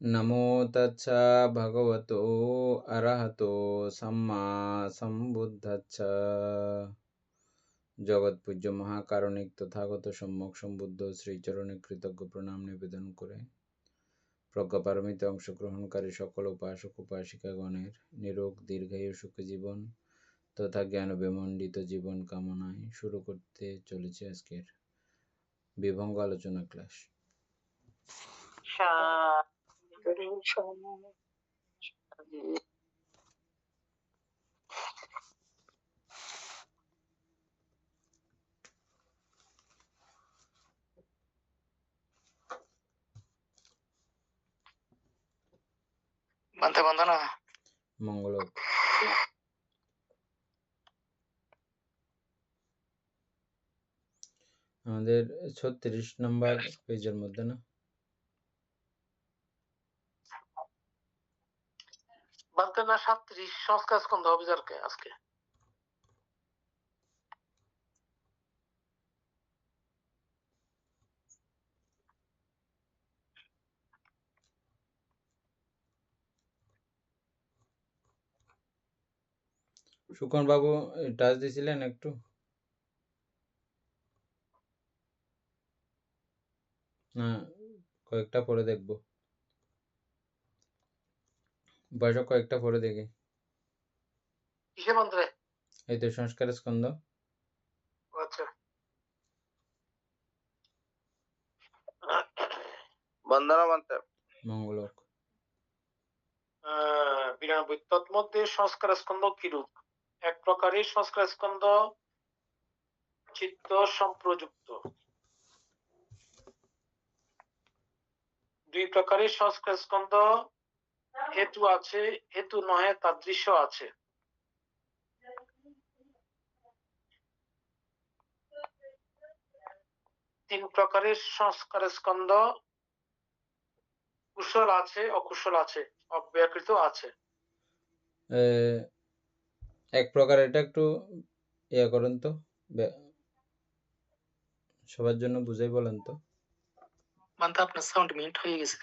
নমো তচ্ছ ভগবতো অরহতো সম্মা সম্বুদ্ধচ্ছ। জগৎপূজ্য মহাকারণিক তথাগত সম্যক সম্বুদ্ধ শ্রীচরণে কৃতজ্ঞ প্রণাম নিবেদন করে প্রজ্ঞাপারমিতে অংশগ্রহণকারী সকল উপাসক উপাসিকাগণের নিরোগ দীর্ঘায়ু সুখী জীবন তথা জ্ঞান বিমণ্ডিত জীবন কামনায় শুরু করতে চলেছে আজকের বিভঙ্গ আলোচনা ক্লাস। মঙ্গল হোক। আমাদের 36 নম্বর পেজের মধ্যে না বলতে না 37 সংস্কার স্কন্ধ অভিযানকে আজকে সুকন বাবু টাচ দিছিলেন একটু না, কয়েকটা পরে দেখবো। বয়স কয়েকটা পরে দেখি। কিসে মন্ত্রে? এই তো সংস্কার স্কন্ধ। আচ্ছা, বন্দনা মন্ত্র মঙ্গল হোক। 92 তৎমধ্যে সংস্কার স্কন্ধ কিরূপ? এক প্রকারের সংস্কার স্কন্ধ চিত্ত সম্প্রযুক্ত, দুই প্রকারের সংস্কার স্কন্ধ হেতু আছে, হেতু নহে তাদৃশ্য আছে। তিন প্রকারের সংস্কার স্কন্ধ কুশল আছে, অকুশল আছে, অব্যাকৃত আছে। এক প্রকার এটা একটু ইয়া করেন তো, সবার জন্য বুঝাই বলেন তো। মানতে আপনার সাউন্ড মিউট হয়ে গেছে।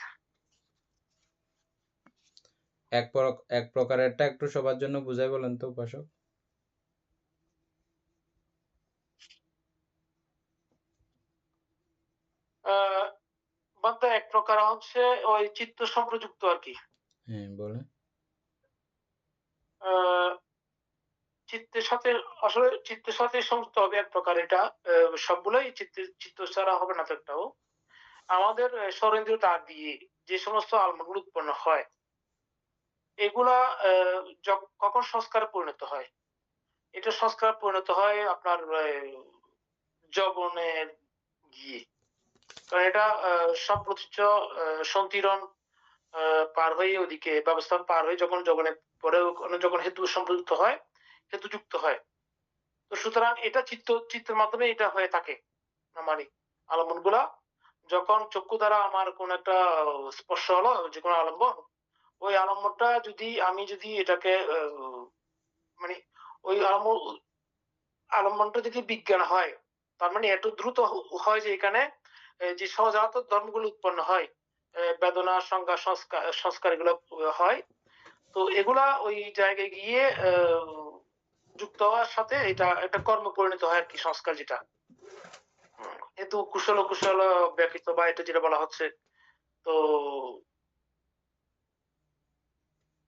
এক প্রকারেরটা একটু সবার জন্য বুঝাই বলেন তো উপাসক। এক প্রকার হচ্ছে ওই চিত্ত সম্প্রযুক্ত আর কি। হ্যাঁ বলে। চিত্তের সাথে আসলে চিত্তের সাথে সংযুক্ত হবে এক প্রকার, এটা সবগুলোই চিত্ত ছাড়া হবে না তো একটাও। আমাদের স্বরেন্দ্রীয় তার দিয়ে যে সমস্ত আলমাগুলো উৎপন্ন হয় এগুলা কখন সংস্কারে পরিণত হয়? এটা সংস্কার পরিণত হয় আপনার যবনের গিয়ে, কারণ এটা সম্প্রতিচ্ছ সন্তিরণ পার হয়ে ওদিকে ব্যবস্থা পার হয়ে যখন যবনে পরে যখন হেতু সম্পৃক্ত হয়, হেতুযুক্ত হয়, তো সুতরাং এটা চিত্তের মাধ্যমে এটা হয়ে থাকে। মানে আলম্বন গুলা যখন চক্ষু দ্বারা আমার কোন একটা স্পর্শ হলো, যে কোনো আলম্বন, ওই আলম্বনটা আমি যদি এটাকে মানে ওই আলম্বনটা যদি বিজ্ঞান হয়, তার মানে এত দ্রুত হয় যে এখানে যে সহজাত ধর্মগুলো উৎপন্ন হয়, বেদনা সংজ্ঞা সংস্কার এগুলো হয়, তো এগুলা ওই জায়গায় গিয়ে যুক্ত হওয়ার সাথে এটা একটা কর্ম পরিণত হয় আর কি, সংস্কার যেটা। কিন্তু কুশল কুশল ব্যাকৃত বা এটা যেটা বলা হচ্ছে, তো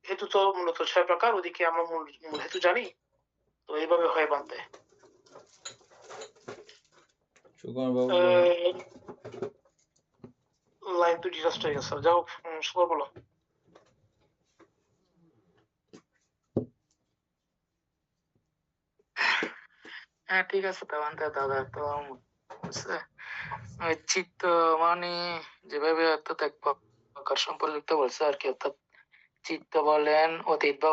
হেতু তো মূলত 6 প্রকার, ওদিকে আমরা মূল হেতু জানি, তো এইভাবে হয় বানতে। সুকুমার বাবু লাইন তো ডিজাস্ট হয়ে গেছে, যাও সুপার বলো। হ্যাঁ ঠিক আছে, দাদা তো চিত্ত মানে যেভাবে অর্থাৎ এক প্রকার সম্পর্কিত বলছে আর কি, অর্থাৎ চিত্ত বলেন অতীত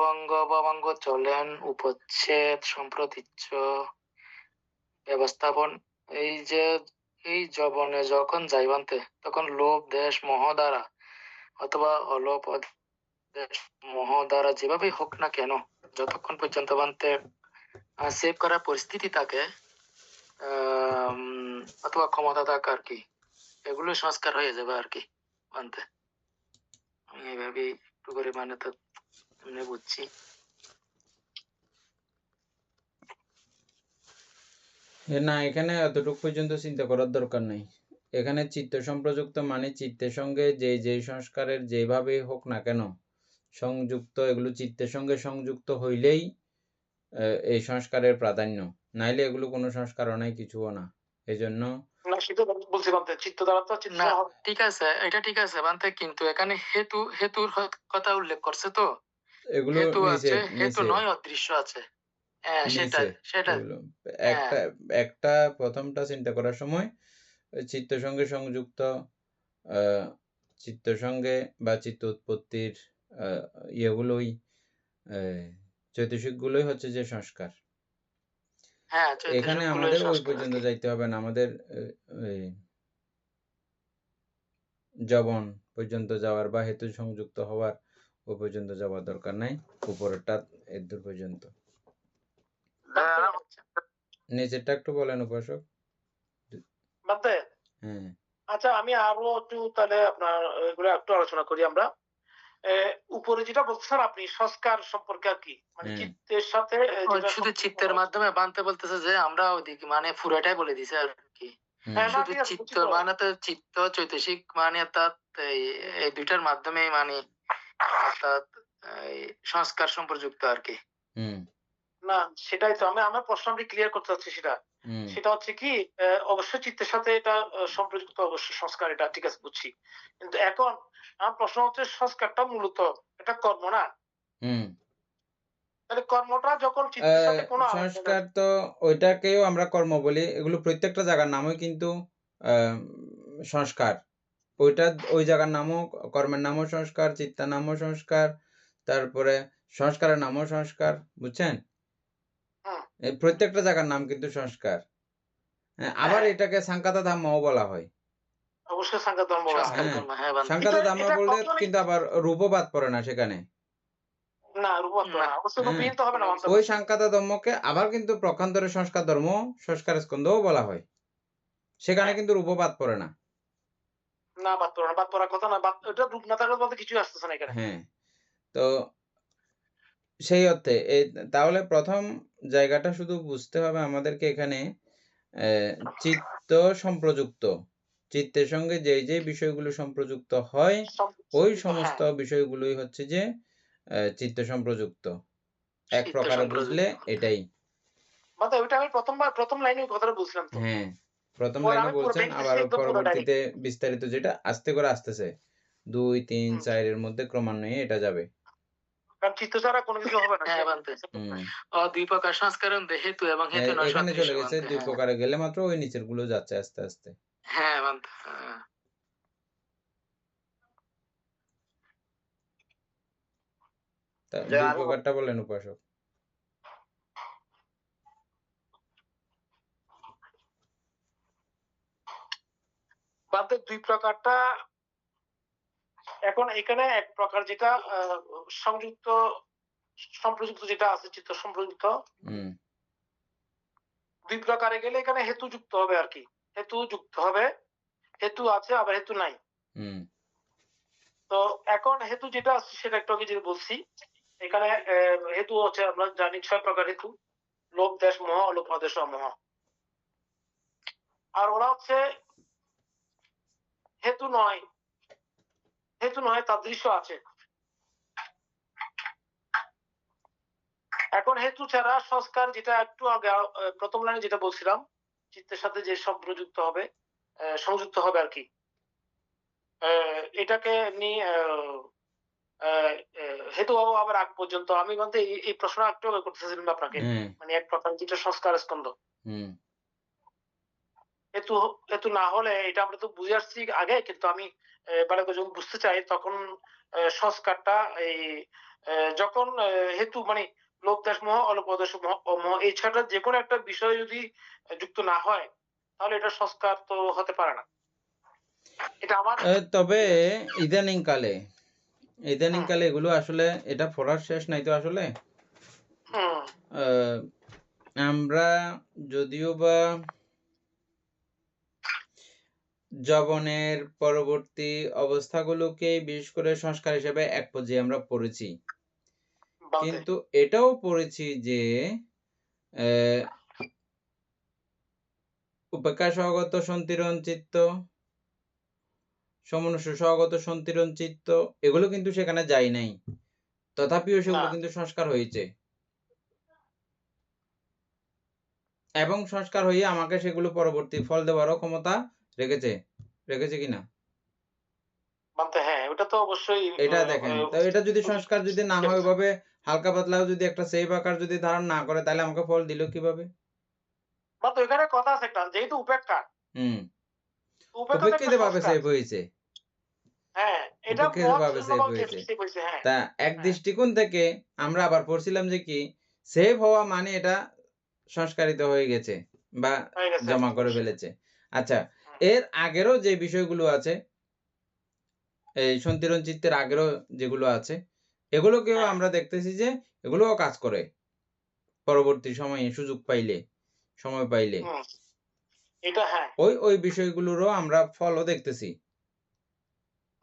ভবাঙ্গ চলেন উপচ্ছেদ সম্প্রতিচ্ছ ব্যবস্থাপন। এই যে এই যবনে যখন যাইবান্তে তখন লোভ দেশ মোহ দ্বারা অথবা অলোপ দেশ মোহ দ্বারা যেভাবেই হোক না কেন, যতক্ষণ পর্যন্ত বানতে সেভ করার পরিস্থিতি থাকে অথবা ক্ষমতা থাকে আর কি, এগুলো সংস্কার হয়ে যাবে আর কি বানতে। আমি এইভাবে একটু করে মানে তো এমনি বুঝছি। না, এখানে এতটুকু পর্যন্ত চিন্তা করার দরকার নেই। এখানে চিত্ত সম্প্রযুক্ত মানে চিত্তের সঙ্গে যেই সংস্কারের যেভাবেই হোক না কেন সংযুক্ত, এগুলো চিত্তের সঙ্গে সংযুক্ত হইলেই এই সংস্কারের প্রাধান্য, নাইলে এগুলো কোনো সংস্কারও নাই, কিছুও না। এজন্য না সেটা বলছি বান্তে, চিত্ত দ্বারা তো চিত্ত না হবে। ঠিক আছে, এটা ঠিক আছে বান্তে, কিন্তু এখানে হেতুর কথা উল্লেখ করছে তো, এগুলো হেতু নিচে আছে, হেতু নিচে নয় অদৃশ্য আছে। হ্যাঁ নিচে সেটা এগুলো হ্যাঁ একটা প্রথমটা চিন্তা করার সময় চিত্ত সঙ্গে সংযুক্ত চিত্ত সঙ্গে বা চিত্ত উৎপত্তির ইয়েগুলোই চৈতসিকগুলোই হচ্ছে যে সংস্কার। হ্যাঁ এখানে চৈতসিক গুলোই আমাদের ওই সংস্কার আর পর্যন্ত কি। যাইতে হবে না, আমাদের জবন পর্যন্ত যাওয়ার বা হেতু সংযুক্ত হওয়ার ওই পর্যন্ত যাওয়ার দরকার নাই, উপরেরটা এর দূর পর্যন্ত। নিচেরটা একটু বলেন উপাসক। বান্তে, হ্যাঁ আচ্ছা আমি আরো একটু তাহলে আপনার এগুলো একটু আলোচনা করি আমরা। উপরে যেটা বলছেন আপনি সংস্কার সম্পর্কে আর কি, মানে হ্যাঁ চিত্তের সাথে যেটা শুধু চিত্তের মাধ্যমে বানতে বলতেছে যে আমরা ওইদিকে মানে পুরোটাই বলে দিছে আর কি। হুম হ্যাঁ না শুধু ঠিক আছে, চিত্ত বুঝছি তো। মানে তো চিত্ত চৈতসিক মানে অর্থাৎ এই দুইটার মাধ্যমে মানে অর্থাৎ এই সংস্কার সম্পর্কযুক্ত আর কি। হুম না সেটাই তো আমার প্রশ্ন আমি ক্লিয়ার করতে চাচ্ছি সেটা। হুম সেটা হচ্ছে কি, অবশ্যই চিত্তের সাথে এটা সম্পর্কিত, অবশ্যই সংস্কার, এটা ঠিক আছে বুঝছি। কিন্তু এখন আমার প্রশ্ন হচ্ছে সংস্কারটা মূলত এটা কর্ম না, হুম তাহলে কর্মটা যখন চিত্তের সাথে কোনো সংস্কার তো ওইটাকেও আমরা কর্ম বলি, এগুলো প্রত্যেকটা জায়গার নামই কিন্তু আহ, সংস্কার। ওইটা ওই জায়গার নামও, কর্মের নামও সংস্কার, চিত্তার নামও সংস্কার, তারপরে সংস্কারের নামও সংস্কার, বুঝছেন? হুম, এই প্রত্যেকটা জায়গার নাম কিন্তু সংস্কার। আবার হ্যাঁ এটাকে সাংকাতা ধাম্মাও বলা হয়। অবশ্যই সাংঘাত ধর্ম বলা হয়। সংস্কার হ্যাঁ, কর্ম, হ্যাঁ বানতে। সাংকাতা এটা ধাম্মা এটা বলতে কখনোই কিন্তু আবার রূপও বাদ পড়ে না সেখানে। না রূপান্তর না না, অবশ্যই হ্যাঁ, রূপহীন তো হবে না কোনো মানতে কিছু ওই পারছি। সাংকাতা ধর্মকে আবার কিন্তু প্রকান্তরে সংস্কার ধর্ম, সংস্কার স্কন্ধও বলা হয়। সেখানে হ্যাঁ কিন্তু রূপও বাদ পড়ে না। না বাদ পড়া না, বাদ পড়ার কথা না, এটা রূপ না থাকার বলতে কিছুই আসতেছে না এখানে। হ্যাঁ, তো সেই অর্থে তাহলে প্রথম জায়গাটা শুধু বুঝতে হবে আমাদেরকে এখানে, চিত্ত সম্প্রযুক্ত, চিত্তের সঙ্গে যেই বিষয়গুলো সম্প্রযুক্ত হয় ওই সমস্ত হ্যাঁ বিষয়গুলোই হচ্ছে যে চিত্ত সম্প্রযুক্ত। এক চিত্ত প্রকারে বুঝলে সম্প্রযুক্ত। এটাই। মানে ওইটা আমি প্রথম লাইনে কথাটা বুঝলাম তো। হ্যাঁ, প্রথম পরে লাইনে আমি পুরো বলছেন, দেখতেছি আবার একদম পুরোটাই। পরবর্তীতে বিস্তারিত যেটা আস্তে করে আসতেছে 2, 3, হুম, 4 এর মধ্যে ক্রমান্বয়ে এটা যাবে। কারণ চিত্ত ছাড়া কোনো কিছু হবে না। হ্যাঁ বানতে। হুম দুই প্রকার সংস্কার মধ্যে হেতু এবং হেতু নয় এখানে সদৃশ্য চলে গেছে বানতে। 2 হ্যাঁ প্রকারে গেলে মাত্র ওই নিচের গুলো যাচ্ছে আস্তে আস্তে। হ্যাঁ বানতে। হ্যাঁ। তা যে 2 আরো প্রকারটা বলেন উপাসক। বাদে দুই প্রকারটা, এখন এখানে এক প্রকার যেটা সংযুক্ত সম্প্রযুক্ত যেটা আছে, চিত্ত সম্প্রযুক্ত হুম দুই প্রকারে গেলে এখানে হেতু যুক্ত হবে আর কি। হেতু যুক্ত হবে, হেতু আছে আবার হেতু নাই। হুম তো এখন হেতু যেটা আছে সেটা একটু আগে যেটা বলছি, এখানে হেতু হচ্ছে আমরা জানি 6 প্রকার হেতু: লোভ, দেশ, মোহ, অলোভ, অদেশ, অমোহ। আর ওরা হচ্ছে হেতু নয়, হেতু নয় তার দৃশ্য আছে। এখন হেতু ছাড়া সংস্কার, যেটা একটু আগে প্রথম লাইনে যেটা বলছিলাম, চিত্তের সাথে যে সম্প্রযুক্ত হবে, সংযুক্ত হবে আর কি, এটাকে নিয়ে হেতু আবার আগ পর্যন্ত আমি বলতে এই প্রশ্ন একটু আগে করতেছিলাম আপনাকে, হ্যাঁ মানে এক প্রকার যেটা সংস্কার স্কন্ধ। হুম হেতু হেতু না হলে এটা আমরা তো বুঝে আসছি আগে, কিন্তু আমি ভালো করে যখন বুঝতে চাই তখন সংস্কারটা এই যখন হেতু মানে লোভ, দেশ, মোহ, অলোভ, অদেশ, মোহ, এই ছয়টা যে কোনো একটা বিষয় যদি যুক্ত না হয় তাহলে এটা সংস্কার তো হতে পারে না। এটা আমার তবে experience। ইদানিং হুম কালে এগুলো আসলে এটা পড়ার শেষ নাই তো আসলে। হুম আহ, আমরা যদিও বা যবনের পরবর্তী অবস্থাগুলোকে বিশেষ করে সংস্কার হিসেবে এক পর্যায়ে আমরা পড়েছি। বান্তে কিন্তু এটাও পড়েছি যে উপেক্ষা সহগত সন্তিরণ চিত্ত, সমনুষ্য সহগত সন্তিরণ চিত্ত, এগুলো কিন্তু সেখানে যায় নাই, তথাপিও সেগুলো না কিন্তু সংস্কার হয়েছে এবং সংস্কার হয়ে আমাকে সেগুলো পরবর্তী ফল দেওয়ারও ক্ষমতা রেখেছে কিনা বান্তে, হ্যাঁ ওটা তো অবশ্যই এটা দেখেন। তো এটা যদি সংস্কার যদি না হয় ওইভাবে হালকা পাতলাও যদি একটা সেভ আকার যদি ধারণ না করে, তাহলে আমাকে ফল দিল কিভাবে? বান্তে ওখানে কথা আছে একটা, যেহেতু উপেক্ষা, হুম উপেক্ষা তো একটা উপেক্ষিত ভাবে সংস্কার। সেভ হয়েছে, হ্যাঁ, এটা উপেক্ষিত মদ ভাবে সেভ হয়েছে। ঠিক হয়েছে, হ্যাঁ। তা এক হ্যাঁ, দৃষ্টিকোণ থেকে আমরা আবার পড়ছিলাম যে কি সেভ হওয়া মানে এটা সংস্কারিত হয়ে গেছে বা হয়ে গেছে জমা করে অবশ্যই। ফেলেছে। আচ্ছা, হুম, এর আগেরও যে বিষয়গুলো আছে, এই সন্তিরণ চিত্তের আগেরও যেগুলো আছে, এগুলোকেও হ্যাঁ, আমরা দেখতেছি যে এগুলোও কাজ করে পরবর্তী সময়ে সুযোগ পাইলে, সময় পাইলে। হুম, এটা হ্যাঁ। ওই বিষয়গুলোরও আমরা ফলও দেখতেছি।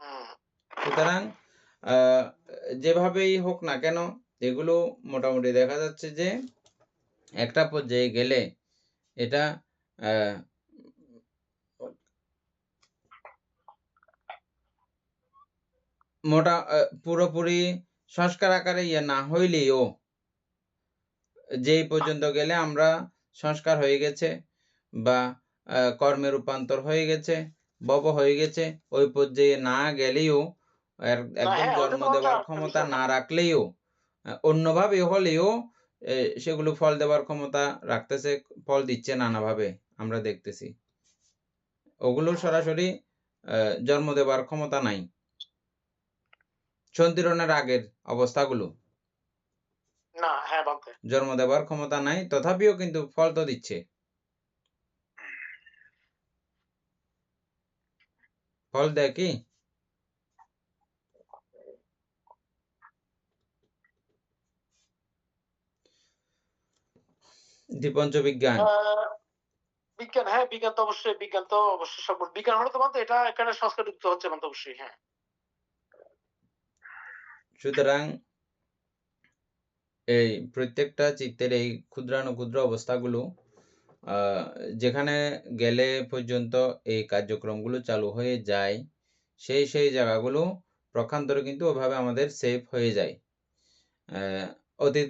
হুম, সুতরাং আ যেভাবেই হোক না কেন, এগুলো মোটামুটি দেখা যাচ্ছে যে একটা পর্যায়ে গেলে এটা আ পুরোপুরি সংস্কার আকারে না হইলেও যেই পর্যন্ত গেলে আমরা সংস্কার হয়ে গেছে বা কর্মে রূপান্তর হয়ে গেছে, ভব হয়ে গেছে, ওই পর্যায়ে না গেলেও না একদম হ্যাঁ, ওটা জন্ম তো দেওয়ার একটা ক্ষমতা বিষয় না। না রাখলেও অন্যভাবে হলেও সেগুলো ফল দেওয়ার ক্ষমতা রাখতেছে, ফল দিচ্ছে নানাভাবে আমরা দেখতেছি। ওগুলোর হুম, সরাসরি জন্ম দেওয়ার ক্ষমতা নাই। সন্ধিরণের আগের অবস্থাগুলো না, হ্যাঁ বান্তে। জন্ম দেওয়ার ক্ষমতা নাই, তথাপিও কিন্তু ফল তো দিচ্ছে। ফল দেয় কি? দ্বিপঞ্চ বিজ্ঞান। বিজ্ঞান, হ্যাঁ বিজ্ঞান তো অবশ্যই সব বিজ্ঞান হলে তো বান্তে এটা এখানে সংস্কারযুক্ত হচ্ছে বান্তে অবশ্যই, হ্যাঁ। সুতরাং এই প্রত্যেকটা চিত্তের এই ক্ষুদ্রাণুক্ষুদ্র অবস্থাগুলো আ যেখানে গেলে পর্যন্ত এই কার্যক্রমগুলো চালু হয়ে যায়, সেই জায়গাগুলো পক্ষান্তরে কিন্তু ওভাবে আমাদের সেভ হয়ে যায়। অতীত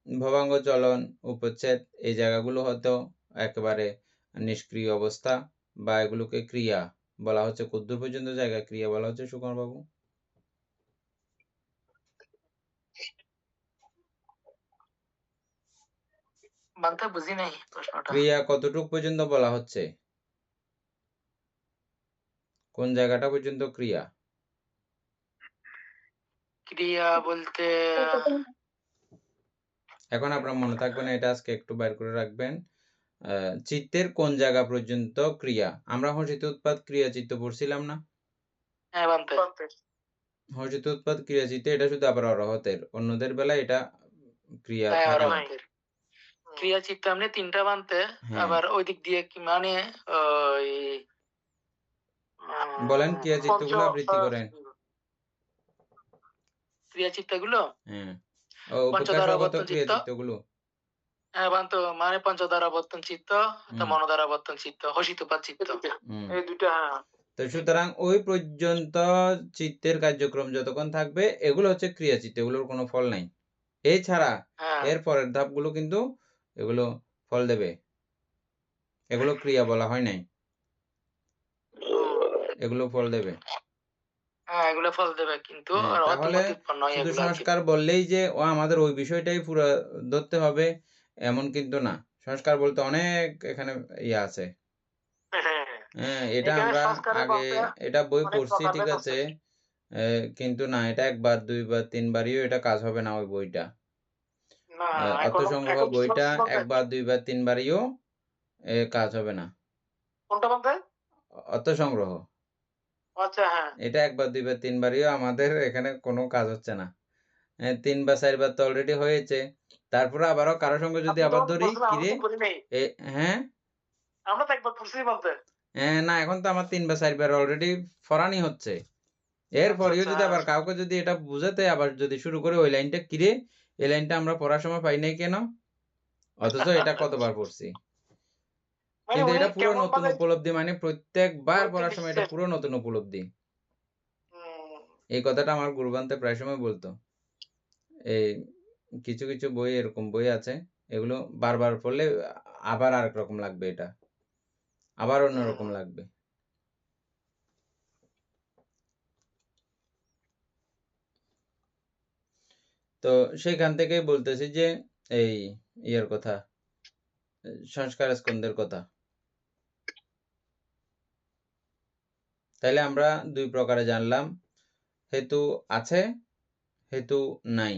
ভবাঙ্গ চলন, উপচ্ছেদ, এই জায়গাগুলো হয়তো একেবারে নিষ্ক্রিয় অবস্থা বা এগুলোকে ক্রিয়া বলা হচ্ছে। কদ্দূর পর্যন্ত জায়গা ক্রিয়া বলা হচ্ছে সুকুমার বাবু? বান্তে বুঝি নাই প্রশ্নটা। ক্রিয়া কতটুক পর্যন্ত বলা হচ্ছে? কোন জায়গাটা পর্যন্ত ক্রিয়া? ক্রিয়া বলতে এখন আপনার মনে থাকবে না, এটা আজকে একটু বাইর করে রাখবেন। চিত্তের কোন জায়গা পর্যন্ত ক্রিয়া? আমরা হর্ষিত উৎপাদ ক্রিয়া চিত্ত পড়ছিলাম না? হ্যাঁ বান্তে, বান্তে, হর্ষিত উৎপাদ ক্রিয়া চিত্তে এটা শুধু আবার অরহতের, অন্যদের বেলায় এটা ক্রিয়া হ্যাঁ থাকে না। অরহতের। ক্রিয়া চিত্ত এমনি ৩টা বান্তে, হ্যাঁ, আবার ওই দিক দিয়ে কি মানে ওই বলেন ক্রিয়া পঞ্চ চিত্তগুলো আবৃত্তি করেন। ক্রিয়া চিত্তগুলো হ্যাঁ, উপেক্ষা পঞ্চদ্বারা স্বগত আবর্তন ক্রিয়া চিত্ত, চিত্তগুলো। হ্যাঁ বান্ত মানে পঞ্চদ্বারা আবর্তন চিত্ত, হুম, মনোদ্বারা আবর্তন চিত্ত, হসিতোপাত চিত্ত। হুম। এই দুইটা, হ্যাঁ। তো সুতরাং ওই পর্যন্ত চিত্তের কার্যক্রম যতক্ষণ থাকবে এগুলো হচ্ছে ক্রিয়া চিত্ত, এগুলোর কোনো ফল নাই। এছাড়া হ্যাঁ এর পরের ধাপগুলো কিন্তু এগুলো ফল দেবে। এগুলো ক্রিয়া বলা হয় নাই। এগুলো ফল দেবে। হ্যাঁ এগুলো ফল দেবে, কিন্তু হ্যাঁ, রহত তাহলে মধ্যে উৎপন্ন হয় শুধু এগুলো আর কি। সংস্কার বললেই যে আমাদের ওই বিষয়টাই পুরা ধরতে হবে এমন কিন্তু না। সংস্কার বলতে অনেক এখানে ইয়ে আছে। হ্যাঁ, হ্যাঁ, এটা এখানে আমরা সংস্কারের আগে বান্তে এটা বই অনেক পড়ছি ঠিক প্রকারভেদ আছে। আছে। কিন্তু না, এটা ১ বার ২ বার ৩ বারেও এটা কাজ হবে না ওই বইটা। না, অর্থ এখন সংগ্রহ এখন কি বইটা করতেছে বলতে? ১ বার ২ বার ৩ বারেও কাজ হবে না। কোনটা বলতে? অর্থ সংগ্রহ। আচ্ছা, হ্যাঁ। এটা ১ বার ২ বার ৩ বারেও আমাদের এখানে কোনো কাজ হচ্ছে না। ৩ বা ৪ বার তো অলরেডি হয়েছে। তারপরে আবারও কারো সঙ্গে যদি আপনি তো আবার আমাকে ধরি, বলছিলেন, আমরা কিরে তো করি নাই। এ হ্যাঁ? আমরা তো একবার পড়ছি বলতে। না, এখন তো আমার ৩ বা ৪ বার অলরেডি ফরানি হচ্ছে। এরপরেও যদি আবার কাউকে যদি এটা বুঝাতে আবার যদি শুরু করে ওই লাইনটা কিরে, এই লাইনটা আমরা পড়ার সময় পাই নাই কেন? অথচ এটা কতবার পড়ছি। মানে কিন্তু উনি এটা পুরো কেমন নতুন ভাবে উপলব্ধি, মানে প্রত্যেকবার উপলব্ধি পড়ার সময় এটা দিচ্ছেন? পুরো নতুন উপলব্ধি। হুম, এই কথাটা আমার গুরুবান্তে প্রায় সময় বলতো। এই কিছু, কিছু বই এরকম বই আছে, এগুলো বারবার পড়লে আবার আরেক রকম লাগবে এটা। আবার অন্যরকম হুম। লাগবে। তো সেখান থেকেই বলতেছি যে এই ইয়ের কথা, সংস্কার স্কন্ধের কথা। তাইলে আমরা ২ প্রকারে জানলাম। হেতু আছে, হেতু নাই।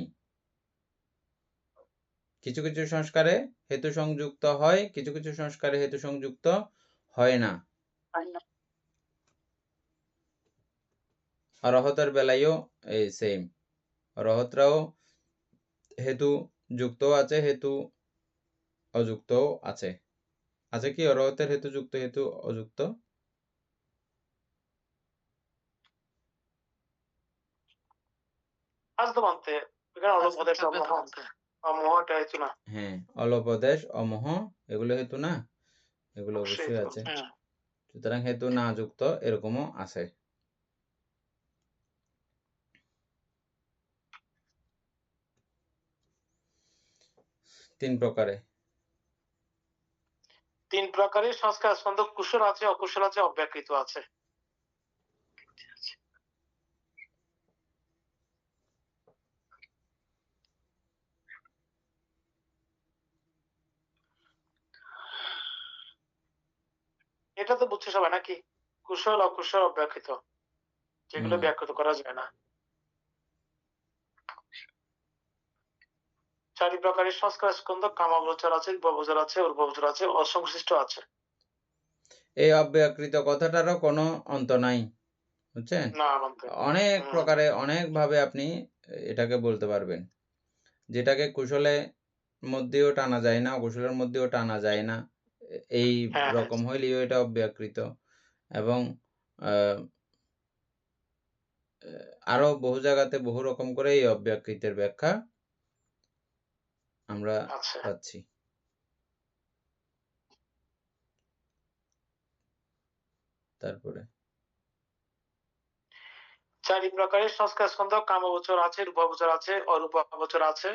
কিছু, কিছু সংস্কারে হেতু সংযুক্ত হয়, কিছু, কিছু সংস্কারে হেতু সংযুক্ত হয় না। অরহতের বেলায়ও এই সেম। অরহতরাও হেতু যুক্তও আছে, হেতু অযুক্তও আছে। আছে কি অরহতের হেতু যুক্ত, হেতু অযুক্ত? আজদমান্তে এখানে অলপদেশ থাকবে তো অমোহ বলতে। অমোহ এটা হইতো না, হ্যাঁ, অলপদেশ, অমোহ এগুলো হেতু না? এগুলো অবশ্যই অবশ্যই হইতো। আছে। সুতরাং হেতু না যুক্ত এরকমও আছে। ৩ প্রকারে। ৩ প্রকারের সংস্কার স্কন্ধ কুশল আছে, অকুশল আছে, অব্যাকৃত আছে। এটা তো বুঝছে সবাই নাকি? কুশল, অকুশল, অব্যাকৃত। যেগুলো হুম। ব্যাকৃত করা যায় না। ৪ প্রকারের সংস্কার স্কন্ধ কামাগোচর আছে, উপগোচর আছে, ঊর্ধ্বগোচর আছে, অসংশ্লিষ্ট আছে। এই অব্যকৃত কথাটারও কোনো অন্ত নাই। বুঝছেন? না বলতে। অনেক প্রকারে অনেকভাবে আপনি এটাকে বলতে পারবেন। যেটাকে কুশলে মধ্যেও টানা যায় না, অকুশলের মধ্যেও টানা যায় না। এই হ্যাঁ, হ্যাঁ। রকম হইলেও এটা অব্যকৃত। এবং আ আরো বহু জায়গাতে বহু রকম করে এই অব্যকৃতের ব্যাখ্যা আমরা আচ্ছা। পাচ্ছি। তারপরে ৪ প্রকারের সংস্কার স্কন্ধ কামগোচর আছে, রূপগোচর আছে, অরূপগোচর আছে,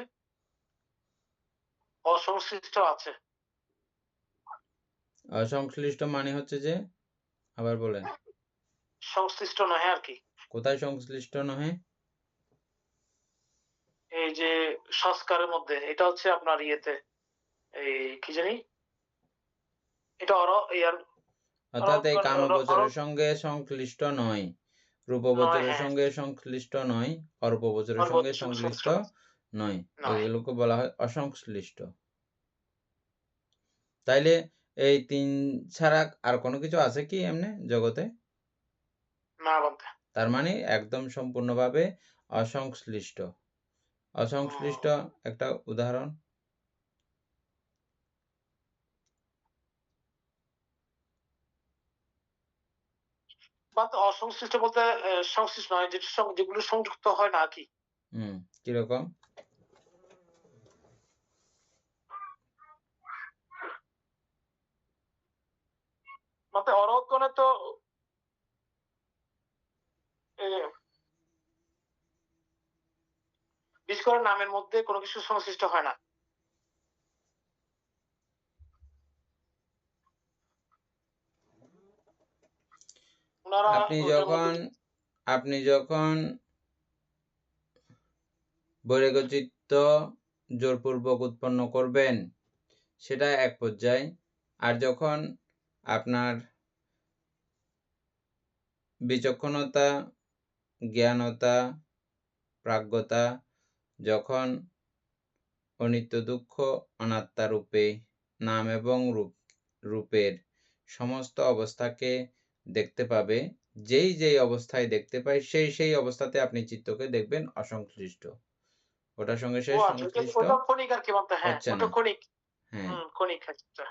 অসংশ্লিষ্ট আছে। অসংশ্লিষ্ট মানে হচ্ছে যে, আবার বলেন। সংশ্লিষ্ট নহে আর কি। কোথায় সংশ্লিষ্ট নহে? এই যে সংস্কারের মধ্যে এটা হচ্ছে আপনার ইয়েতে এই কি জানি এটা ইয়ার অর্থাৎ এই কামগোচরের অরব সঙ্গে সংশ্লিষ্ট নয়, নয়, রূপগোচরের হ্যাঁ। সঙ্গে সংশ্লিষ্ট নয়, অরূপগোচরের সঙ্গে সংশ্লিষ্ট নয়। নয়। এগুলোকে বলা হয় অসংশ্লিষ্ট। তাইলে এই ৩ ছাড়া আর কোনো কিছু আছে কি এমনে জগতে? না বলতে। তার মানে একদম সম্পূর্ণভাবে অসংশ্লিষ্ট। অসংশ্লিষ্ট হুম। একটা উদাহরণ? অসংশ্লিষ্ট বলতে সংশ্লিষ্ট নয়, যেগুলো সংযুক্ত হয় না আর কি। কিরকম? অরক্ষণে তো বিশেষ করে নামের মধ্যে কোনো কিছু সংশ্লিষ্ট হয় না। ওনারা আপনি ওটার মধ্যে যখন আপনি যখন বৈরাগ্যচিত্ত জোরপূর্বক উৎপন্ন করবেন, সেটা এক পর্যায়। আর যখন আপনার বিচক্ষণতা, জ্ঞানতা, প্রাজ্ঞতা যখন অনিত্য দুঃখ অনাত্মা রূপে নাম এবং রূপের সমস্ত অবস্থাকে দেখতে পাবে, যেই অবস্থায় দেখতে পায় সেই অবস্থাতে আপনি চিত্তকে দেখবেন অসংশ্লিষ্ট। ওটার সঙ্গে সে আচ্ছা, সংশ্লিষ্ট ওটা ক্ষণিক আর কি বলতে। হ্যাঁ, হচ্ছে ওটা না। ক্ষণিক। হ্যাঁ, ক্ষণিক। আচ্ছা,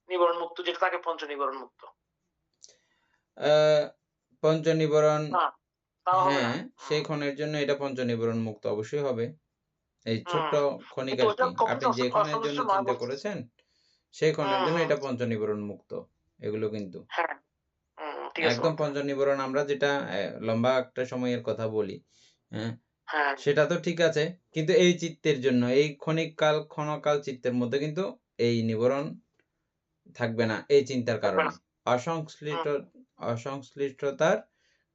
নিবরণ মুক্ত যেটা তাকে পঞ্চ নিবরণ মুক্ত। পঞ্চনিবরণ, না, তাও হবে না। হ্যাঁ, সেই ক্ষণের জন্য এটা পঞ্চনিবরণ মুক্ত অবশ্যই হবে। এই ছোট্ট ক্ষণিক কিন্তু ওটা আরকি। আপনি কমপ্লিট যে ক্ষণের জন্য অসন্তুষ্ট নয় চিন্তা বলতেছে। করেছেন, সেই ক্ষণের জন্য হুম। এটা পঞ্চনিবরণ মুক্ত। এগুলো কিন্তু। হ্যাঁ, ঠিক আছে একদম বলতে। পঞ্চনিবরণ আমরা যেটা লম্বা একটা সময়ের কথা বলি, হ্যাঁ? হ্যাঁ, সেটা তো ঠিক আছে। কিন্তু এই চিত্তের জন্য এই ক্ষণকাল চিত্তের মধ্যে কিন্তু এই নিবরণ থাকবে না এই চিন্তার থাকবে না। কারণে। অসংশ্লিষ্ট হুম, অসংশ্লিষ্টতার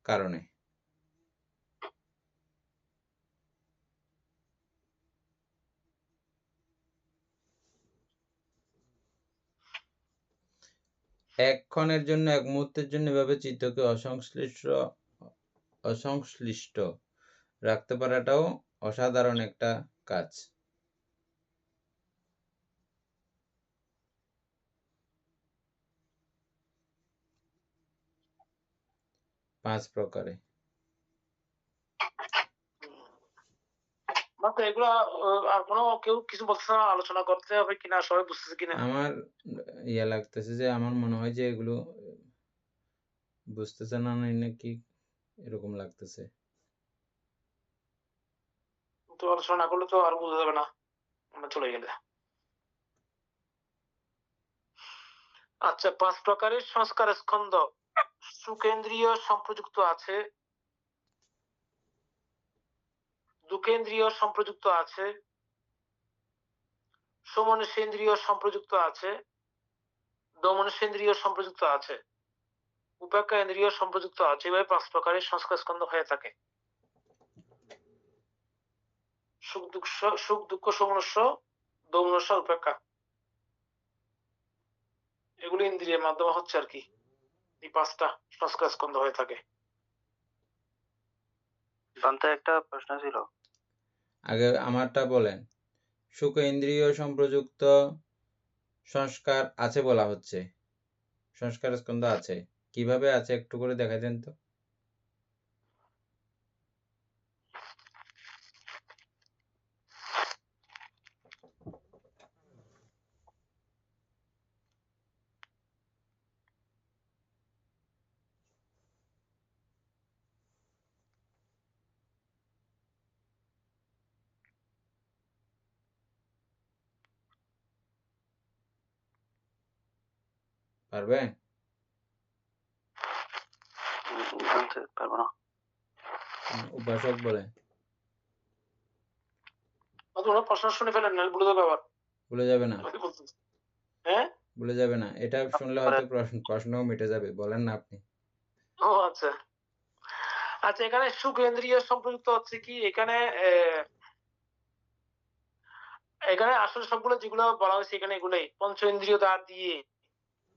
কারণে। এক ক্ষণের জন্য, এক মুহূর্তের জন্য এভাবে চিত্তকে অসংশ্লিষ্ট রাখতে পারাটাও অসাধারণ একটা কাজ। ৫ প্রকারে। হুম। বাট এগুলা আর কেউ কিছু বলতেছে না, আলোচনা করতে হবে কিনা, সবাই বুঝতেছে কিনা? আমার লাগতেছে যে আমার মনে হয় যে এগুলো বুঝতেছে না নাকি এরকম লাগতেছে। তো আলোচনা না করলে তো আর বোঝা যাবে না আমরা চলে গেলে। আচ্ছা, ৫ প্রকারের সংস্কার স্কন্ধ সুকেন্দ্রীয় সম্প্রযুক্ত আছে, দুকেন্দ্রীয় সম্প্রযুক্ত আছে, সমনসেন্দ্রীয় সম্প্রযুক্ত আছে, দমনসেন্দ্রীয় সম্প্রযুক্ত আছে, উপেক্ষা ইন্দ্রিয় সম্প্রযুক্ত আছে। এভাবে ৫ প্রকারের সংস্কার স্কন্ধ হয়ে থাকে। সুখ দুঃখ সমনস্য, দমনস্য, উপেক্ষা। এগুলো ইন্দ্রিয়ের মাধ্যমে হচ্ছে আর কি। এই ৫টা সংস্কার স্কন্ধ হয়ে থাকে। দন্তে একটা প্রশ্ন ছিল। আগে আমারটা বলেন। সুখ ইন্দ্রিয় সম্প্রযুক্ত সংস্কার আছে বলা হচ্ছে। সংস্কার স্কন্ধ আছে। কিভাবে আছে একটু করে দেখাই দেন তো? পারবেন? জানতে পারবো না। উপাসক বলেন। ওরা প্রশ্ন শুনে ফেলেন না, ভুলে যাবে আবার। ভুলে যাবে না। হ্যাঁ, ভুলে যাবে না। এটা শুনলে হয়তো প্রশ্নও মিটে যাবে। বলেন না আপনি। ও আচ্ছা। আচ্ছা, এখানে সুখ ইন্দ্রিয় সম্প্রযুক্ত হচ্ছে কি, এখানে এখানে আসলে সবগুলো যেগুলো বলা হয়েছে এখানে এগুলোই পঞ্চ ইন্দ্রিয় দ্বার দিয়ে,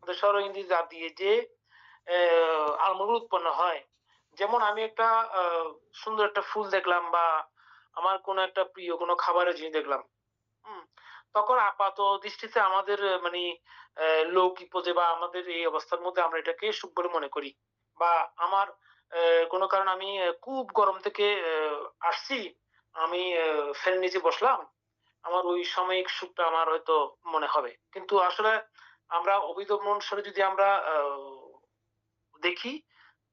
ষড় ইন্দ্রিয় দ্বার দিয়ে যে আলমগুলো উৎপন্ন হয়। যেমন আমি একটা সুন্দর একটা ফুল দেখলাম, বা আমার কোনো একটা প্রিয় কোনো খাবারের জিনিস দেখলাম। হুম, তখন আপাত দৃষ্টিতে আমাদের মানে লৌকিক পর্যায়ে বা আমাদের এই অবস্থার মধ্যে আমরা এটাকে সুখ বলে মনে করি। বা আমার কোনো কারণে আমি খুব গরম থেকে আসছি, আমি ফ্যানের নিচে বসলাম, আমার ওই সাময়িক সুখটা আমার হয়তো মনে হবে। কিন্তু আসলে আমরা অভিধব অনুসারে যদি আমরা দেখি,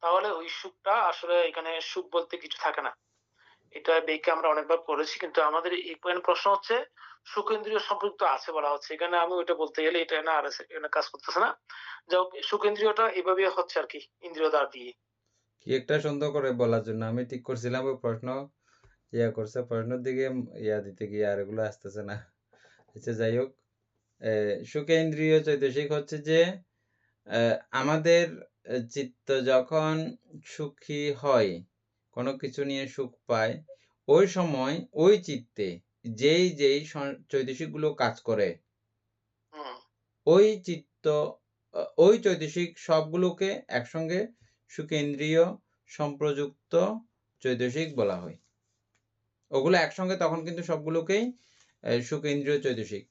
তাহলে ওই সুখটা আসলে এখানে সুখ বলতে কিছু থাকে না। এটা বেকে আমরা অনেকবার পড়েছি, কিন্তু আমাদের এই প্রশ্ন হচ্ছে সুখেন্দ্রীয় সম্পৃক্ত আছে বলা হচ্ছে। এখানে আমি ওইটা বলতে গেলে এটা না আর এখানে কাজ করতেছে না। যাই সুখেন্দ্রীয়টা এভাবে হচ্ছে আর কি, ইন্দ্রিয় দ্বার দিয়ে। কি একটা সুন্দর করে বলার জন্য আমি ঠিক করছিলাম ওই প্রশ্ন করছে, প্রশ্নের দিকে দিতে গিয়ে আর এগুলো আসতেছে না। আচ্ছা, যাই হোক, সুখেন্দ্রীয় চৈতসিক হচ্ছে যে আমাদের চিত্ত যখন সুখী হয়, কোনো কিছু নিয়ে সুখ পায়, ওই সময় ওই চিত্তে যেই চৈতসিকগুলো কাজ করে, ওই চিত্ত ওই চৈতসিক সবগুলোকে একসঙ্গে সুখেন্দ্রীয় সম্প্রযুক্ত চৈতসিক বলা হয়। ওগুলো একসঙ্গে তখন কিন্তু সবগুলোকেই সুখেন্দ্রীয় চৈতসিক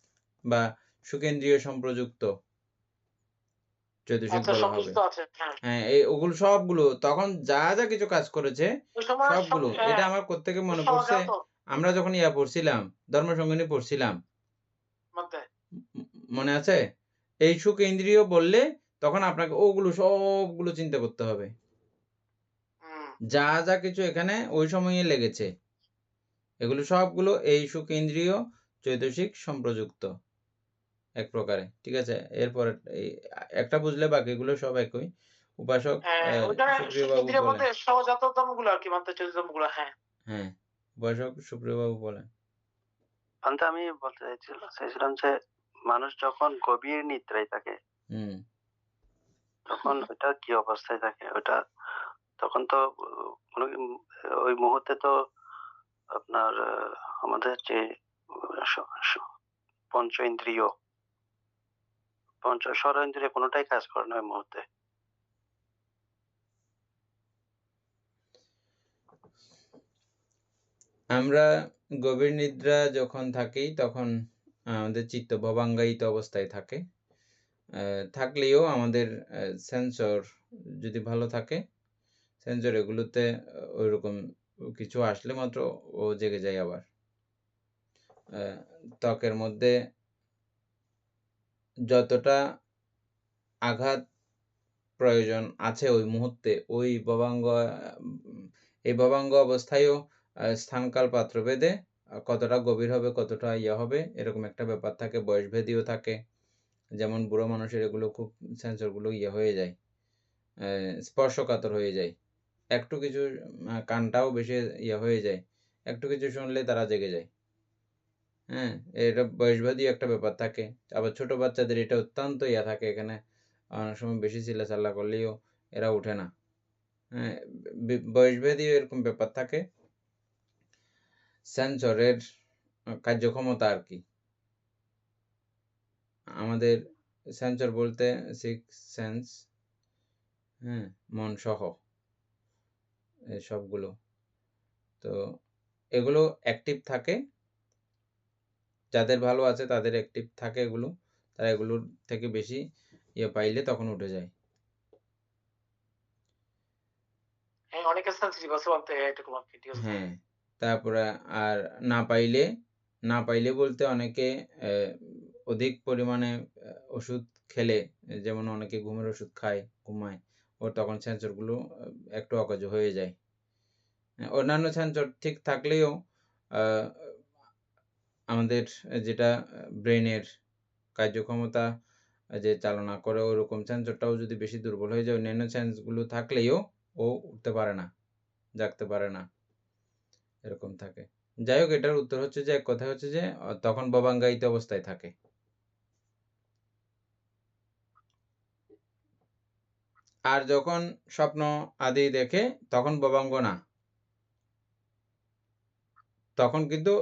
বা সুখেন্দ্রীয় সম্প্রযুক্ত চৈতসিক বলা হবে। হ্যাঁ, ওগুলো সবগুলো তখন যা যা কিছু কাজ করেছে সবগুলো। এটা আমার কোত্থেকে মনে পড়ছে, আমরা যখন পড়ছিলাম, ধর্মসংগিনী পড়ছিলাম, মনে আছে? এই সুখ ইন্দ্রিয় বললে তখন আপনাকে ওগুলো সবগুলো চিন্তা করতে হবে, যা যা কিছু এখানে ওই সময়ে লেগেছে এগুলো সবগুলো এই সুকেন্দ্রীয় চৈতসিক সম্প্রযুক্ত এক প্রকারে, ঠিক আছে। এরপর একটা বুঝলে বাকিগুলো সব একই। উপাসক ওইখানে সুপ্রিয়বাবু ইন্দ্রিয় বলেন। বলতে সহজাত ধর্মগুলো আর কি, মানতে ধর্মগুলো। হ্যাঁ হ্যাঁ, উপাসক সুপ্রিয়বাবু বলেন। বান্তে আমি বলতে চাইছিলাম যে মানুষ যখন গভীর নিদ্রায় থাকে তখন ওটা কি অবস্থায় থাকে? ওটা তখন তো ওই মুহূর্তে তো আপনার আমাদের যে পঞ্চ ইন্দ্রিয় ষড় ইন্দ্রিয় কোনোটাই কাজ করে না ওই মুহূর্তে। আমরা গভীর নিদ্রা যখন থাকি তখন আমাদের চিত্ত ভবাঙ্গায়িত অবস্থায় থাকে, থাকলেও আমাদের সেন্সর যদি ভালো থাকে, সেন্সর এগুলোতে ওইরকম কিছু আসলে মাত্র ও জেগে যায়। আবার ত্বকের মধ্যে যতটা আঘাত প্রয়োজন আছে ওই মুহূর্তে, ওই এই ভবাঙ্গ অবস্থায়ও স্থানকাল পাত্র ভেদে কতটা গভীর হবে, কতটা হবে, এরকম একটা ব্যাপার থাকে। বয়সভেদীও থাকে। যেমন বুড়ো মানুষের এগুলো খুব সেন্সরগুলো হয়ে যায়, স্পর্শকাতর হয়ে যায়। একটু কিছু কানটাও বেশি হয়ে যায়, একটু কিছু শুনলে তারা জেগে যায়। হ্যাঁ, এটা বয়সভেদী একটা ব্যাপার থাকে। আবার ছোট বাচ্চাদের এটা অত্যন্ত থাকে, এখানে অনেক সময় বেশি চিল্লাচাল্লা করলেও এরা ওঠে না। হ্যাঁ, বয়সভেদী এরকম ব্যাপার থাকে। সেন্সরের কার্যক্ষমতা আর কি, আমাদের সেন্সর বলতে 6 সেন্স, হ্যাঁ, মন সহ সবগুলো, তো এগুলো অ্যাক্টিভ থাকে। যাদের ভালো আছে তাদের অ্যাক্টিভ থাকে এগুলো, তারা এগুলোর থেকে বেশি পাইলে তখন উঠে যায়। হ্যাঁ, তারপরে আর না পাইলে বলতে অনেকে অধিক পরিমাণে ওষুধ খেলে, যেমন অনেকে ঘুমের ওষুধ খায়, ঘুমায়, ওর তখন সেন্সরগুলো একটু অকাজ হয়ে যায়। অন্যান্য সেন্সর ঠিক থাকলেও আমাদের যেটা ব্রেনের কার্যক্ষমতা যে চালনা করে ওরকম সেন্সরটাও যদি বেশি দুর্বল হয়ে যায়, অন্যান্য সেন্সগুলো থাকলেও ও উঠতে পারে না, জাগতে পারে না, এরকম থাকে। যাই হোক, এটার উত্তর হচ্ছে যে, এক কথা হচ্ছে যে তখন ভবাঙ্গায়িত অবস্থায় থাকে। আর যখন স্বপ্ন আদি দেখে তখন ভবাঙ্গ না, তখন কিন্তু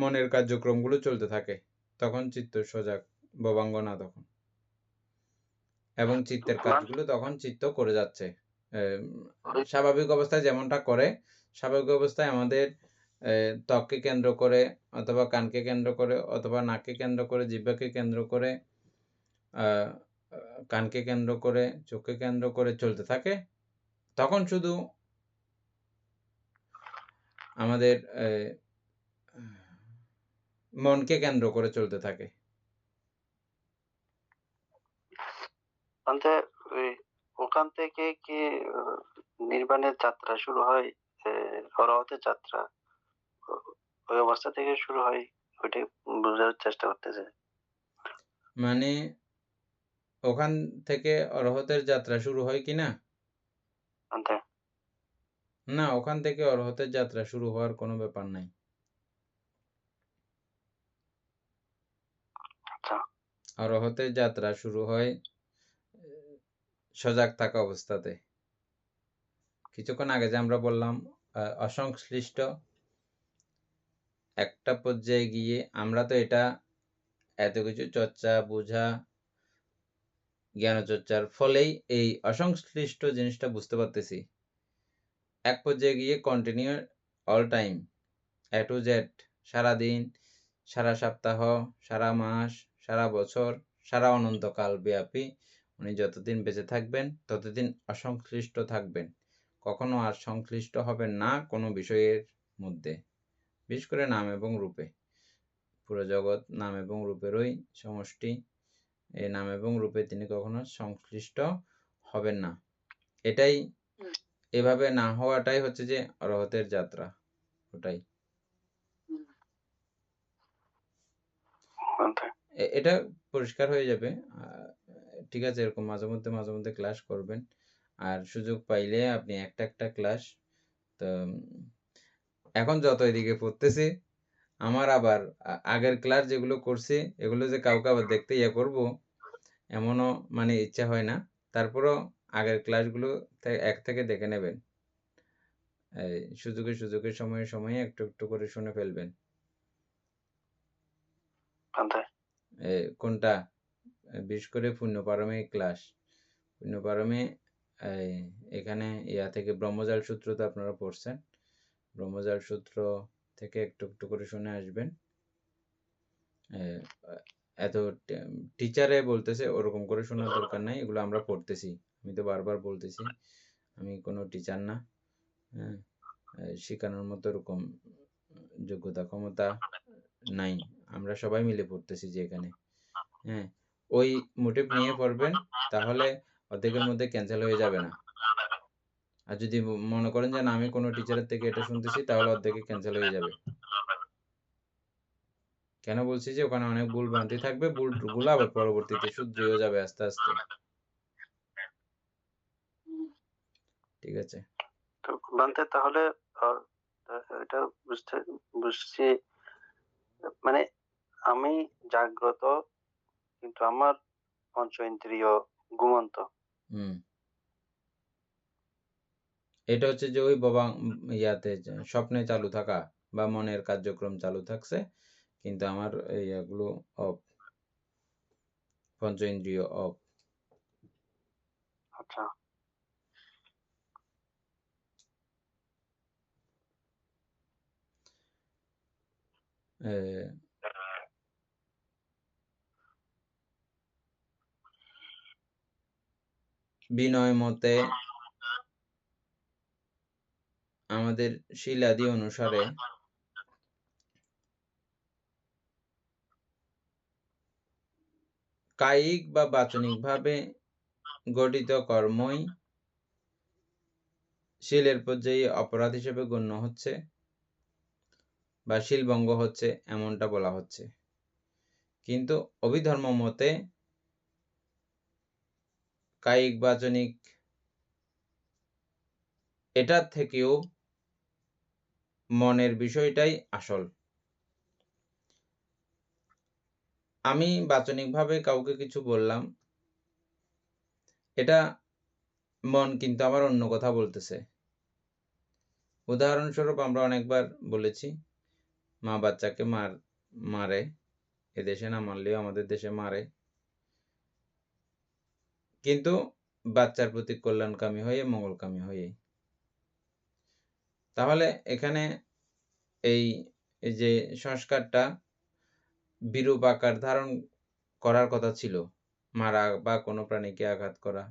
মনের কার্যক্রমগুলো চলতে থাকে, তখন চিত্ত সজাগ, ভবাঙ্গ না তখন। এবং চিত্তের কাজগুলো তখন চিত্ত করে যাচ্ছে স্বাভাবিক অবস্থায় যেমনটা করে। স্বাভাবিক অবস্থায় আমাদের ত্বককে কেন্দ্র করে, অথবা কানকে কেন্দ্র করে, অথবা নাককে কেন্দ্র করে, জিহ্বাকে কেন্দ্র করে, কানকে কেন্দ্র করে, চোখকে কেন্দ্র করে চলতে থাকে। তখন শুধু আমাদের মনকে কেন্দ্র করে চলতে থাকে। ওখান থেকে কি নির্বাণের যাত্রা শুরু হয়, অরহতের যাত্রা ওই অবস্থা থেকে শুরু হয়? ওইটাই বোঝার চেষ্টা করতেছে। মানে ওখান থেকে অরহতের যাত্রা শুরু হয় কিনা? না, ওখান থেকে অরহতের যাত্রা শুরু হওয়ার কোনো ব্যাপার নাই। অরহতের যাত্রা শুরু হয় সজাগ থাকা অবস্থাতে। কিছুক্ষণ আগে যে আমরা বললাম অসংশ্লিষ্ট একটা পর্যায়ে গিয়ে, আমরা তো এটা এত কিছু চর্চা, বোঝা, জ্ঞান চর্চার ফলেই এই অসংশ্লিষ্ট জিনিসটা বুঝতে পারতেছি। এক পর্যায়ে গিয়ে continue all time, A to Z, সারাদিন, সারা সপ্তাহ, সারা মাস, সারা বছর, সারা অনন্তকাল ব্যাপী উনি যতদিন বেঁচে থাকবেন ততদিন অসংশ্লিষ্ট থাকবেন, কখনো আর সংশ্লিষ্ট হবেন না কোনো বিষয়ের মধ্যে, বিশেষ করে নাম এবং রূপে। পুরো জগৎ নাম এবং রূপেরই সমষ্টি, এই নাম এবং রূপে তিনি কখনো সংশ্লিষ্ট হবেন না। এটাই হুম। এভাবে না হওয়াটাই হচ্ছে যে অরহতের যাত্রা, ওটাই। বান্ধে। এটা পরিষ্কার হয়ে যাবে। ঠিক আছে, এরকম মাঝে মধ্যে ক্লাস করবেন। আর সুযোগ পাইলে আপনি একটা ক্লাস তো এখন যত এদিকে পড়তেছি আমার আবার আগের ক্লাস যেগুলো করছি এগুলো যে কাউকে আবার দেখতে ইয়ে করব এমনও মানে ইচ্ছা হয় না। তারপরেও আগের ক্লাসগুলো এক থেকে দেখে নেবেন। এই সুযোগে সময়ে একটু করে শুনে ফেলবেন। বান্ধে। কোনটা? বিশেষ করে পুণ্যপারমী ক্লাস। পুণ্যপারমে এখানে ইয়া থেকে ব্রহ্মজাল সূত্র তো আপনারা পড়ছেন। ব্রহ্মজাল সূত্র থেকে একটু করে শুনে আসবেন। এত টিচারে বলতেছে ওরকম করে শোনার দরকার নাই, এগুলো আমরা পড়তেছি। আমি তো বারবার বলতেছি আমি কোনো টিচার না, হ্যাঁ, শেখানোর মতো ওরকম যোগ্যতা ক্ষমতা নাই। আমরা সবাই মিলে পড়তেছি যে এখানে, হ্যাঁ। ওই মোটিভ নিয়ে পড়বেন, তাহলে অর্ধেকের মধ্যে ক্যান্সেল হয়ে যাবে না। আর যদি মনে করেন যে না আমি কোনো টিচারের থেকে এটা শুনতেছি, তাহলে অর্ধেকে ক্যান্সেল হয়ে যাবে। কেন বলছি যে ওখানে অনেক ভুল ভ্রান্তি থাকবে, ভুলগুলো আবার পরবর্তীতে শুধরেও যাবে আস্তে আস্তে। ঠিক আছে। তো বান্ধে তাহলে এটা বুঝছি মানে আমি জাগ্রত কিন্তু আমার পঞ্চ ইন্দ্রিয় ঘুমন্ত। এটা হচ্ছে যে ওই বাবা ইয়াতে স্বপ্নে চালু থাকা বা মনের কার্যক্রম চালু থাকছে, কিন্তু আমার এইগুলো অফ, পঞ্চ ইন্দ্রিয় অফ। আচ্ছা। বিনয় মতে আমাদের শিলাদি অনুসারে কায়িক বা বাচনিক ভাবে গঠিত কর্মই শিলের পর্যায়ে অপরাধ হিসেবে গণ্য হচ্ছে বা শিলভঙ্গ হচ্ছে, এমনটা বলা হচ্ছে। কিন্তু অভিধর্ম মতে কায়িক বাচনিক এটার থেকেও মনের বিষয়টাই আসল। আমি বাচনিকভাবে কাউকে কিছু বললাম, এটা মন কিন্তু আমার অন্য কথা বলতেছে। উদাহরণস্বরূপ আমরা অনেকবার বলেছি মা বাচ্চাকে মারে, এদেশে না মারলেও আমাদের দেশে মারে, কিন্তু বাচ্চার প্রতি কল্যাণকামী হয়ে, মঙ্গলকামী হয়ে। তাহলে এখানে এই যে সংস্কারটা বিরূপ আকার ধারণ করার কথা ছিল, মারা বা কোনো প্রাণীকে আঘাত করা,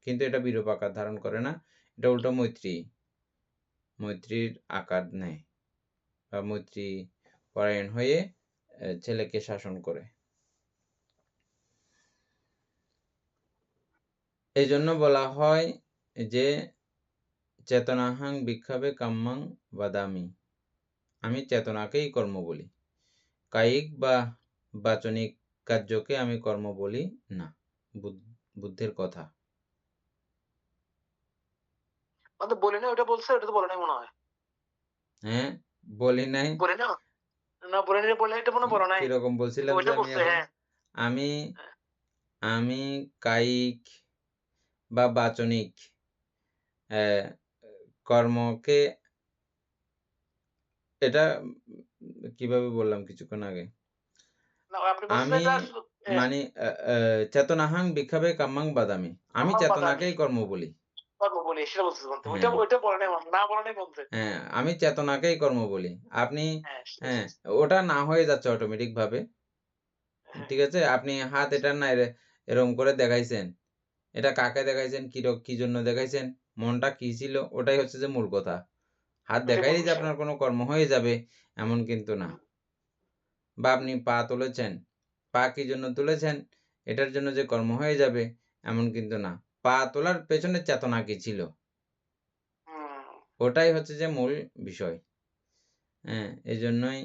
কিন্তু এটা বিরূপ আকার ধারণ করে না, এটা উল্টো মৈত্রীর আকার নেয় বা মৈত্রী পরায়ণ হয়ে ছেলেকে শাসন করে। এই জন্য বলা হয় যে চেতনাহাং বিক্ষাবে কাম্যাং বাদামি, আমি চেতনাকেই কর্ম বলি, কায়িক বা বাচনিক কার্যকে আমি কর্ম বলি না। বুদ্ধের কথা। বলি না, ওটা বলছে, ওটা তো বলে নাই মনে হয়। হ্যাঁ, বলি নাই। বলে না, না বলে নাই, বলে এটা মনে বলো নাই। কিরকম বলছিলাম যে আমি কায়িক বা বাচনিক কর্মকে, এটা কিভাবে বললাম কিছুক্ষণ আগে, আমি মানে চেতনাহাং বিক্ষাবে কাম্যাং বাদামি, আমি চেতনাকেই কর্ম বলি। হ্যাঁ, আমি চেতনাকেই কর্ম বলি। আপনি হ্যাঁ, ওটা না হয়ে যাচ্ছে অটোমেটিক ভাবে। ঠিক আছে, আপনি হাত এটা না এরকম করে দেখাইছেন, এটা কাকে দেখাইছেন, কি জন্য দেখাইছেন, মনটা কি ছিল, ওটাই হচ্ছে যে মূল কথা। হাত দেখাইলেই যে আপনার কোনো কর্ম হয়ে যাবে এমন কিন্তু না। বা আপনি পা তুলেছেন, পা কি জন্য তুলেছেন, এটার জন্য যে কর্ম হয়ে যাবে এমন কিন্তু না। পা তোলার পেছনে চেতনা কি ছিল? ওটাই হচ্ছে যে মূল বিষয়। হ্যাঁ, এজন্যই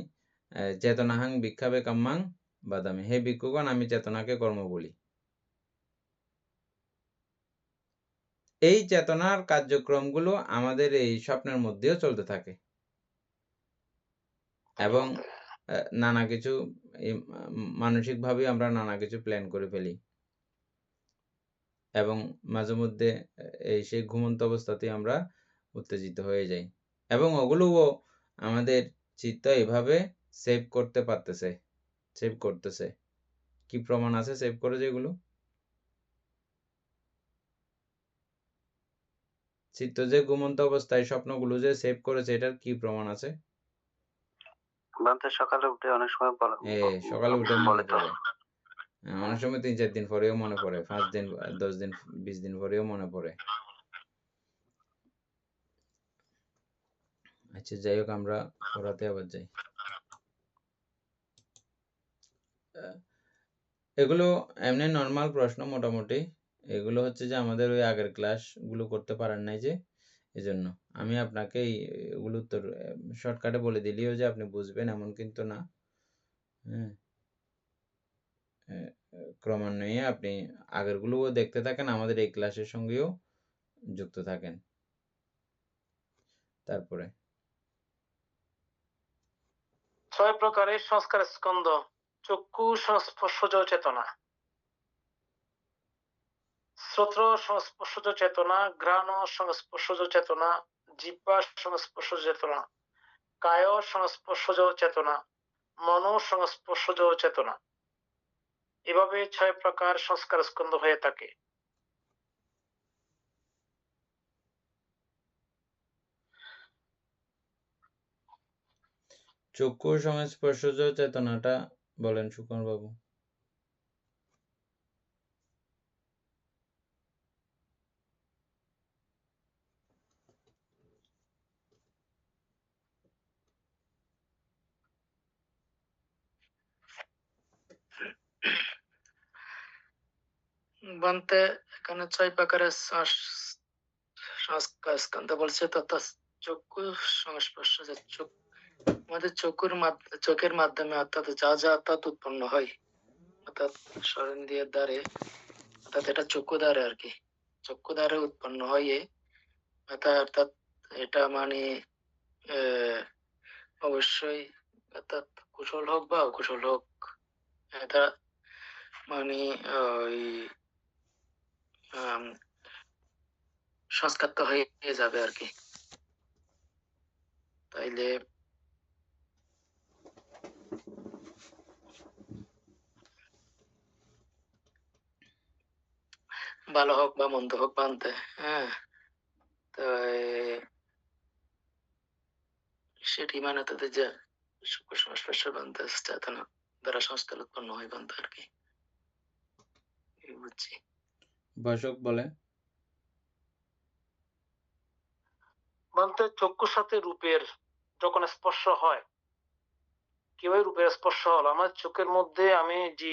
চেতনাহাং ভিক্ষাবে কাম্যাং বাদামি। হে ভিক্ষুগণ, আমি চেতনাকে কর্ম বলি। এই চেতনার কার্যক্রমগুলো আমাদের এই স্বপ্নের মধ্যেও চলতে থাকে এবং নানা কিছু মানসিকভাবে আমরা নানা কিছু প্ল্যান করে ফেলি এবং মাঝে মধ্যে সেই ঘুমন্ত অবস্থাতেই আমরা উত্তেজিত হয়ে যাই এবং ওগুলোও আমাদের চিত্ত এভাবে সেভ করতে পারতেছে, সেভ করতেছে। কি প্রমাণ আছে সেভ করে যেগুলো? চিত্ত যে ঘুমন্ত অবস্থায় স্বপ্নগুলো যে সেভ করেছে, এটার কি প্রমাণ আছে? সকালে উঠে অনেক সময় সকালে উঠে মনে বলে তো। পড়ে, অনেক সময় 3-4 দিন পরেও মনে পড়ে, 5 দিন 10 দিন 20 দিন পরেও মনে পড়ে। আচ্ছা, যাই হোক, আমরা পড়াতে আবার যাই। এগুলো এমনি নর্মাল প্রশ্ন মোটামুটি। এগুলো হচ্ছে যে আমাদের ওই আগের ক্লাসগুলো করতে পারেন নাই যে, এজন্য আমি আপনাকে এগুলো উত্তর শর্টকাটে বলে দিলেও যে আপনি বুঝবেন এমন কিন্তু না। হ্যাঁ, ক্রমান্বয়ে আপনি আগেরগুলোও দেখতে থাকেন, আমাদের এই ক্লাসের সঙ্গেও যুক্ত থাকেন। তারপরে 6 প্রকারের সংস্কার স্কন্ধ: চক্ষু সংস্পর্শজ চেতনা, শ্রোত্র সংস্পর্শজ চেতনা, ঘ্রাণ সংস্পর্শজ চেতনা, জিহ্বা সংস্পর্শজ চেতনা, কায় সংস্পর্শজ চেতনা, মন সংস্পর্শজ চেতনা। এভাবে 6 প্রকার সংস্কার স্কন্ধ হয়ে থাকে। চক্ষু সংস্পর্শজ চেতনাটা বলেন সুকুমার বাবু। বলতে এখানে 6 প্রকারের সংস্কার স্কন্ধ বলছে, তথা চক্ষু সংস্পর্শ, আমাদের চোখের মাধ্যমে অর্থাৎ যা যা অর্থাৎ উৎপন্ন হয়, অর্থাৎ সরেন্দ্রিয়ের দ্বারে, অর্থাৎ এটা চক্ষু দ্বারে আর কি, চক্ষু দ্বারে উৎপন্ন হয় অর্থাৎ এটা মানে অবশ্যই অর্থাৎ কুশল হোক বা অকুশল হোক, এটা মানে ওই সংস্কার তো হয়ে যাবে আর কি। তাইলে ভালো হোক বা মন্দ হোক বানতে, হ্যাঁ, তো সেটি মানে তাদের যে সংস্পর্শ বানতে চেতনা দ্বারা সংস্কার উৎপন্ন হয় বানতে আর কি, বুঝছি। ভাষক বলে বলতে চক্ষুর সাথে রূপের যখন স্পর্শ হয়, কিভাবে রূপের স্পর্শ হলো আমার চোখের মধ্যে, আমি যে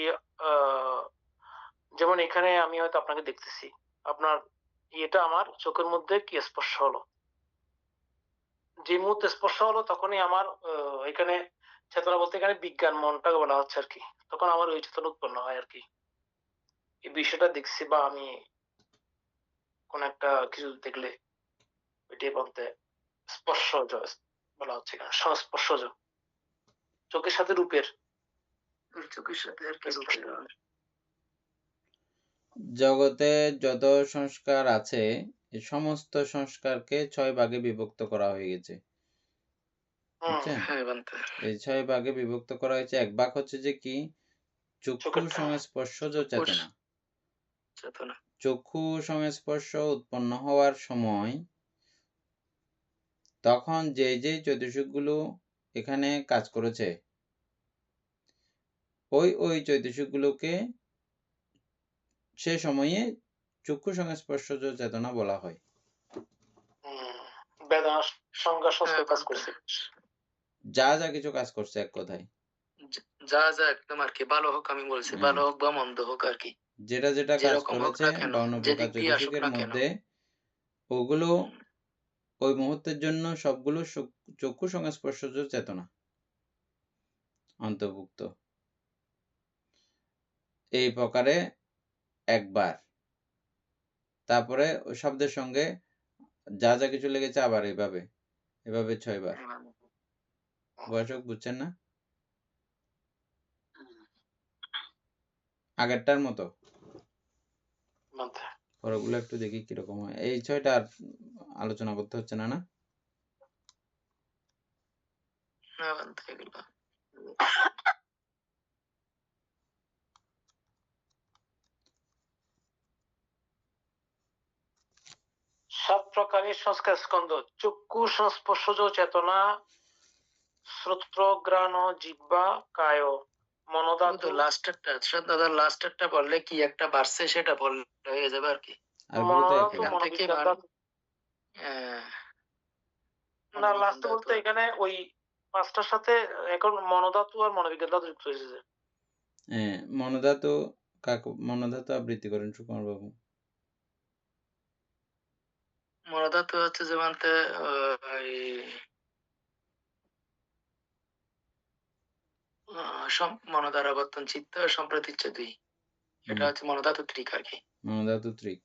যেমন এখানে আমি হয়তো আপনাকে দেখতেছি, আপনার এটা আমার চোখের মধ্যে কি স্পর্শ হলো, যে মুহূর্তে স্পর্শ হলো তখনই আমার এখানে চেতনা বলতে এখানে বিজ্ঞান মনটাকে বলা হচ্ছে আর কি, তখন আমার ওই চেতনা উৎপন্ন হয় আর কি। এই বিষয়টা দেখছি বা আমি কোন একটা কিছু দেখলে এটাই বলতে স্পর্শজ বলা হচ্ছে, এখানে সংস্পর্শজ, চোখের সাথে রূপের, চোখের সাথে আর কি রূপের। জগতে যত সংস্কার আছে এই সমস্ত সংস্কারকে 6 ভাগে বিভক্ত করা হয়ে গেছে। বুঝছেন? এই 6 ভাগে বিভক্ত করা হয়েছে। এক ভাগ হচ্ছে যে কি, চক্ষু সংস্পর্শজ চেতনা। চক্ষু সংস্পর্শ উৎপন্ন হওয়ার সময় তখন যে যে চৈতসিকগুলো এখানে কাজ করেছে, ওই চৈতসিকগুলোকে সে সময়ে চক্ষু সংস্পর্শজ চেতনা বলা হয়। বেদনা সংজ্ঞা সংস্কার কাজ করছে, যা যা কিছু কাজ করছে এক কথায়। যা যা একদম আর কি, ভালো হোক আমি বলছি, হ্যাঁ। ভালো হোক বা মন্দ হোক আর কি, যেটা যেটা কাজ যেরকম হোক করেছে না কেন, 52 যেদিক প্রকার দিয়ে আসুক চতুর্থিকের না কেন। মধ্যে ওগুলো ওই মুহূর্তের জন্য সবগুলো চক্ষু সংস্পর্শজ চেতনা অন্তর্ভুক্ত। এই প্রকারে একবার, তারপরে ওই শব্দের সঙ্গে যা যা কিছু লেগেছে আবার এভাবে 6 বার। উপাসক বুঝছেন না? আগেরটার মতো। পরেরগুলো একটু দেখি কিরকম হয়। এই 6টা আর আলোচনা করতে হচ্ছে না, না? না বান্ধব এগুলো সাত প্রকারের সংস্কার স্কন্ধ: চক্ষু সংস্পর্শজ চেতনা, শ্রোত্র ঘ্রাণ জিহ্বা কায় মনোধাতু। দাদা লাস্টেরটা বললে কি একটা বাড়ছে সেটা বললে হয়ে যাবে আর কি। আরগুলো তো একই। এখান থেকে না, লাস্টে বলতে এখানে ওই পাঁচটার সাথে এখন মনোধাতু আর মনোবিজ্ঞান ধাতু যুক্ত হয়েছে। হ্যাঁ, মনোধাতু আবৃত্তি করেন সুকুমার বাবু। মনোধাতু হচ্ছে যে মানতে মনোধারাবর্তন চিত্ত সম্প্রতিচ্ছ দুই, এটা হচ্ছে মনোধাতু ত্রিক আর কি। মনোধাতু ত্রিক।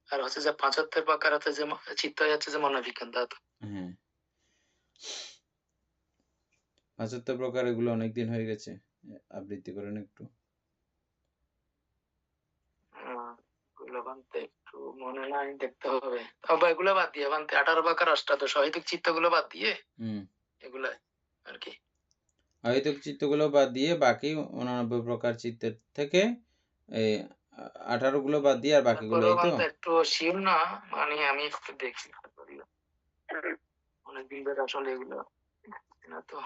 আর হচ্ছে যে 75 প্রকার হচ্ছে যে চিত্ত হচ্ছে যে মনোবিজ্ঞান ধাতু। হ্যাঁ, 75 প্রকার, এগুলো অনেকদিন হয়ে গেছে, আবৃত্তি করেন একটু। একটু মনে নাই, দেখতে হবে। তবে এগুলো বাদ দিয়ে 18 প্রকার অষ্টাদশ অহেতুক চিত্তগুলো বাদ দিয়ে এগুলা আর কি, অহেতুক চিত্তগুলো বাদ দিয়ে বাকি 89 প্রকার চিত্তের থেকে এই 18 গুলো বাদ দিয়ে আর বাকিগুলো, এই তো? একটু শিওর না, মানে আমি একটু দেখছি অনেকদিন ধরে আসলে এগুলো না তো।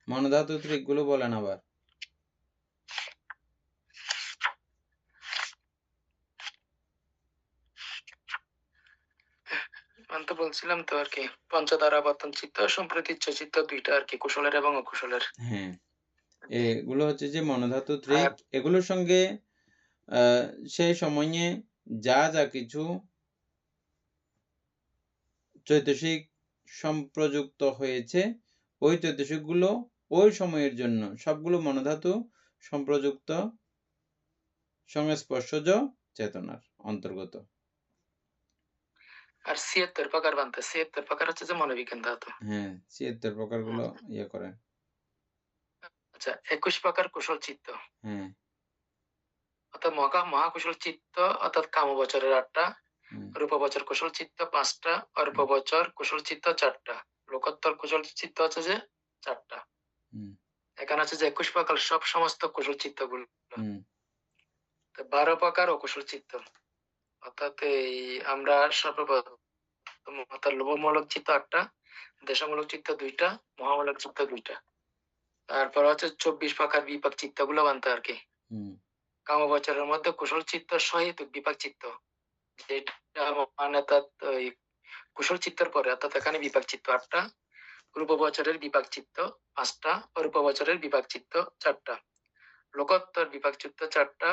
মনোধাতু ত্রিক গুলো বলেন আবার। আমি তো বলছিলাম তো আর কি, পঞ্চধারাবর্তন চিত্ত সম্প্রতিচ্ছ চিত্ত দুইটা আর কি, কুশলের এবং অকুশলের। হ্যাঁ, এগুলো হচ্ছে যে মনোধাতু ত্রিক। এগুলোর সঙ্গে সেই সময়ে যা যা কিছু চৈতসিক সম্প্রযুক্ত হয়েছে, ওই চৈতসিকগুলো ওই সময়ের জন্য সবগুলো মনোধাতু সম্প্রযুক্ত সংস্পর্শজ চেতনার অন্তর্গত। আর 76 প্রকার বানতে, 76 প্রকার হচ্ছে যে মনোবিজ্ঞান ধাতু। হ্যাঁ, 76 প্রকারগুলো ইয়ে করে। আচ্ছা, 21 প্রকার কুশল চিত্ত। হ্যাঁ, অর্থাৎ মহাকুশল চিত্ত, অর্থাৎ কামবচরের 8টা, রূপবচর কুশল চিত্ত 5টা, অরূপবচর কুশল চিত্ত 4টা, লোকোত্তর কুশল চিত্ত হচ্ছে যে 4টা। এখানে হচ্ছে যে 21 প্রকার সব সমস্ত কুশল চিত্তগুলো। 12 প্রকার অকুশল চিত্ত, অর্থাৎ এই আমরা সর্বপ্রথম অর্থাৎ লোভমূলক চিত্ত 8টা, দেশমূলক চিত্ত 2টা, মহামূলক চিত্ত 2টা। তারপর হচ্ছে 24 প্রকার বিপাক চিত্তগুলো বানতে আর কি। কামবচরের মধ্যে কুশল চিত্ত সহেতুক বিপাক চিত্ত, যেটা মানে তার ওই কুশল চিত্তের পরে, অর্থাৎ এখানে বিপাক চিত্ত 8টা, রূপবচরের বিপাক চিত্ত 5টা, অরূপবচরের বিপাক চিত্ত 4টা, লোকোত্তর বিপাক চিত্ত 4টা,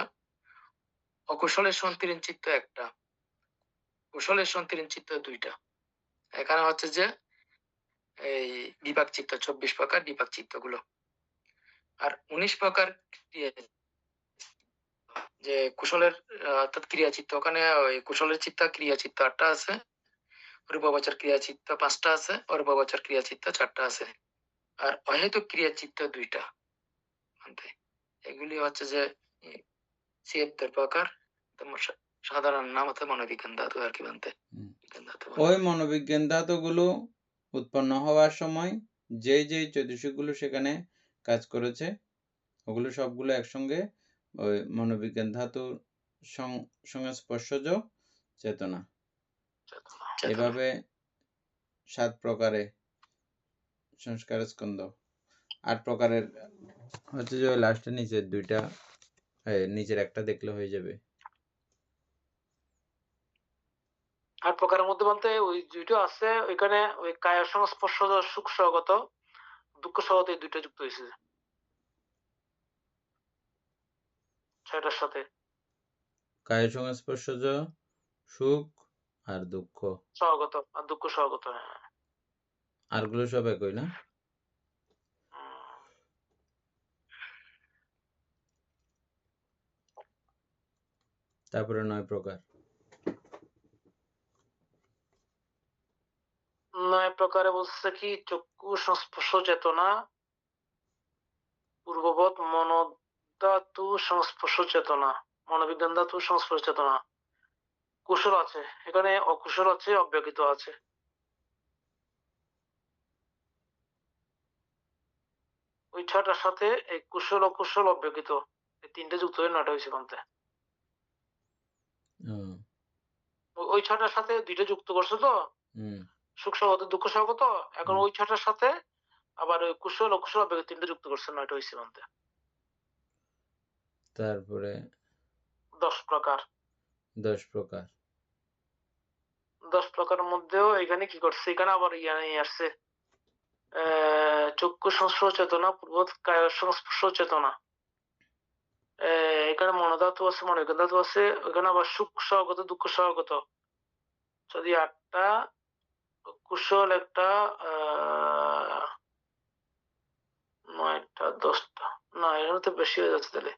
অকুশলের সন্তীর্ণ চিত্ত 1টা, কুশলের সন্তীর্ণ চিত্ত 2টা। এখানে হচ্ছে যে এই বিপাক চিত্ত 24 প্রকার বিপাক চিত্ত গুলো। আর 19 প্রকার যে কুশলের অর্থাৎ ক্রিয়া চিত্ত, ওখানে ওই কুশলের চিত্ত ক্রিয়া চিত্ত 8টা আছে, রূপবচর ক্রিয়া চিত্ত 5টা আছে, অরূপবচর ক্রিয়া চিত্ত 4টা আছে, আর অহেতুক ক্রিয়া চিত্ত 2টা। এগুলি হচ্ছে যে 76 প্রকার সাধারণ নাম হচ্ছে মনোবিজ্ঞান ধাতু আর কি বানতে। ওই মনোবিজ্ঞান ধাতুগুলো উৎপন্ন হওয়ার সময় যেই চৈতসিকগুলো সেখানে কাজ করেছে, ওগুলো সবগুলো একসঙ্গে ওই মনোবিজ্ঞান ধাতুর সংস্পর্শজ চেতনা। এভাবে 7 প্রকারে সংস্কার স্কন্ধ। 8 প্রকারের হচ্ছে যে লাস্টে নিচের 2টা, নিচের একটা দেখলে হয়ে যাবে। আর প্রকারের মধ্যে বলতে ওই দুইটা আছে, ওইখানে ওই কায় সংস্পর্শ সুখ সহগত দুঃখ সহগত এই দুইটা যুক্ত হয়েছে 6টার সাথে। কায় সংস্পর্শজ সুখ আর দুঃখ, সহগত আর দুঃখ সহগত। হ্যাঁ। আরগুলো সব একই না? উম, তারপরে 9 প্রকার। 9 প্রকারে বলছে কি চক্ষু সংস্পর্শ চেতনা পূর্ববৎ মনোধাতু সংস্পর্শ চেতনা, মনোবিজ্ঞান ধাতু সংস্পর্শ চেতনা। কুশল আছে এখানে, অকুশল আছে, অব্যক্ত আছে। ওই 6টার সাথে এই কুশল অকুশল অব্যক্ত এই তিনটে যুক্ত হয়ে 9টা হয়েছে কোনতে। হুম। ওই 6টার সাথে দুইটা যুক্ত করছে তো, হুম। সুখ সহগত দুঃখ সহগত। এখন হুম। ওই 6টার সাথে আবার ওই কুশল অকুশল অব্যক্ত তিনটে যুক্ত করছে 9টা হয়েছে কোনতে। তারপরে 10 প্রকার। 10 প্রকার। 10 প্রকারের মধ্যেও এখানে কি করছে, এখানে আবার ইয়া নিয়ে আসছে চক্ষু সংস্পর্শ চেতনা পূর্ববৎ কায় সংস্পর্শ চেতনা। এখানে মনোধাতু আছে, মনোবিজ্ঞান ধাতু আছে, ওখানে আবার সুখ সহগত দুঃখ সহগত। যদি 8টা কুশল একটা 9টা 10টা, না এখানে তো বেশি হয়ে যাচ্ছে তাহলে।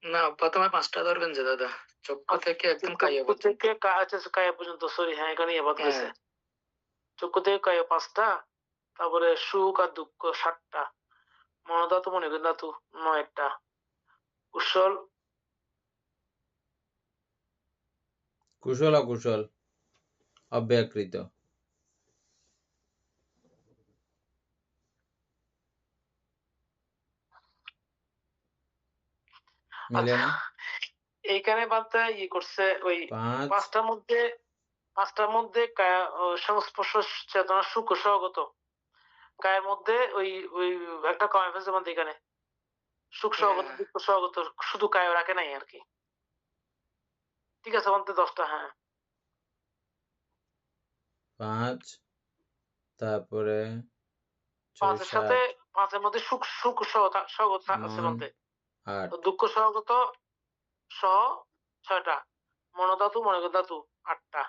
না, প্রথমে 5টা ধরবেন যে দাদা, চক্ষু থেকে একদম কায়া চক্ষু পর্যন্ত। থেকে কায়া পর্যন্ত, সরি হ্যাঁ এখানে এবার গেছে। হ্যাঁ, চক্ষু থেকে কায়া 5টা, তারপরে সুখ আর দুঃখ 7টা, মনোধাতু মনোবিজ্ঞান ধাতু 9টা, কুশল কুশল অকুশল অব্যকৃত। মিলে না? এইখানে বাদে ই করছে ওই 5 পাঁচটার মধ্যে সংস্পর্শ চেতনা সুখ সহগত। কায়ের মধ্যে ওই ওই একটা কমে ফেলছে মধ্যে এখানে সুখ সহগত হ্যাঁ, দুঃখ সহগত, শুধু কায় রাখে নাই আর কি। ঠিক আছে বলতে 10টা। হ্যাঁ 5, তারপরে 6 5-এর সাথে 7 5-এর মধ্যে সুখ সুখ সহগত আছে 9 বলতে, 8। দুঃখ সহগত সহ 6টা, মনোধাতু মনোবিজ্ঞান ধাতু 8টা,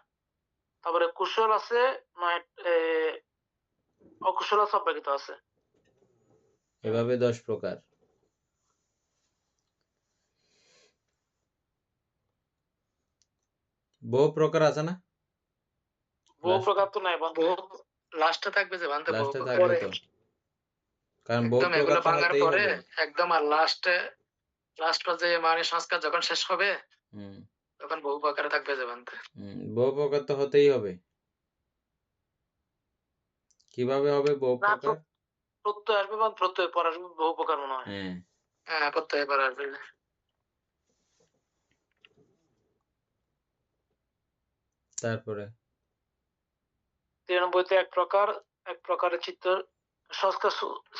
তারপরে কুশল আছে 9, অকুশল আছে অব্যক্ত আছে। এভাবে 10 প্রকার। বহু প্রকার আছে না? বহু লাস্টে প্রকার তো নাই বলতে। বহু লাস্টে থাকবে যে বানতে বহু লাস্টে প্রকার। থাকবে পরে তো, কারণ বহু একদম প্রকার এগুলো তো ভাঙার হতেই পরে হবে। একদম আর লাস্ট পর্যায়ে মানে সংস্কার যখন শেষ হবে হুম। তখন বহু প্রকারে থাকবে যে বানতে। বহু প্রকার তো হতেই হবে। কিভাবে হবে বহু না প্রকার? প্রত্যয় আসবে বা প্রত্যয় পর আসবে বহু প্রকার মনে হয়। হ্যাঁ। হ্যাঁ, প্রত্যয় এবার আসবে। তারপরে 93-তে এক প্রকারের চিত্ত সংস্কার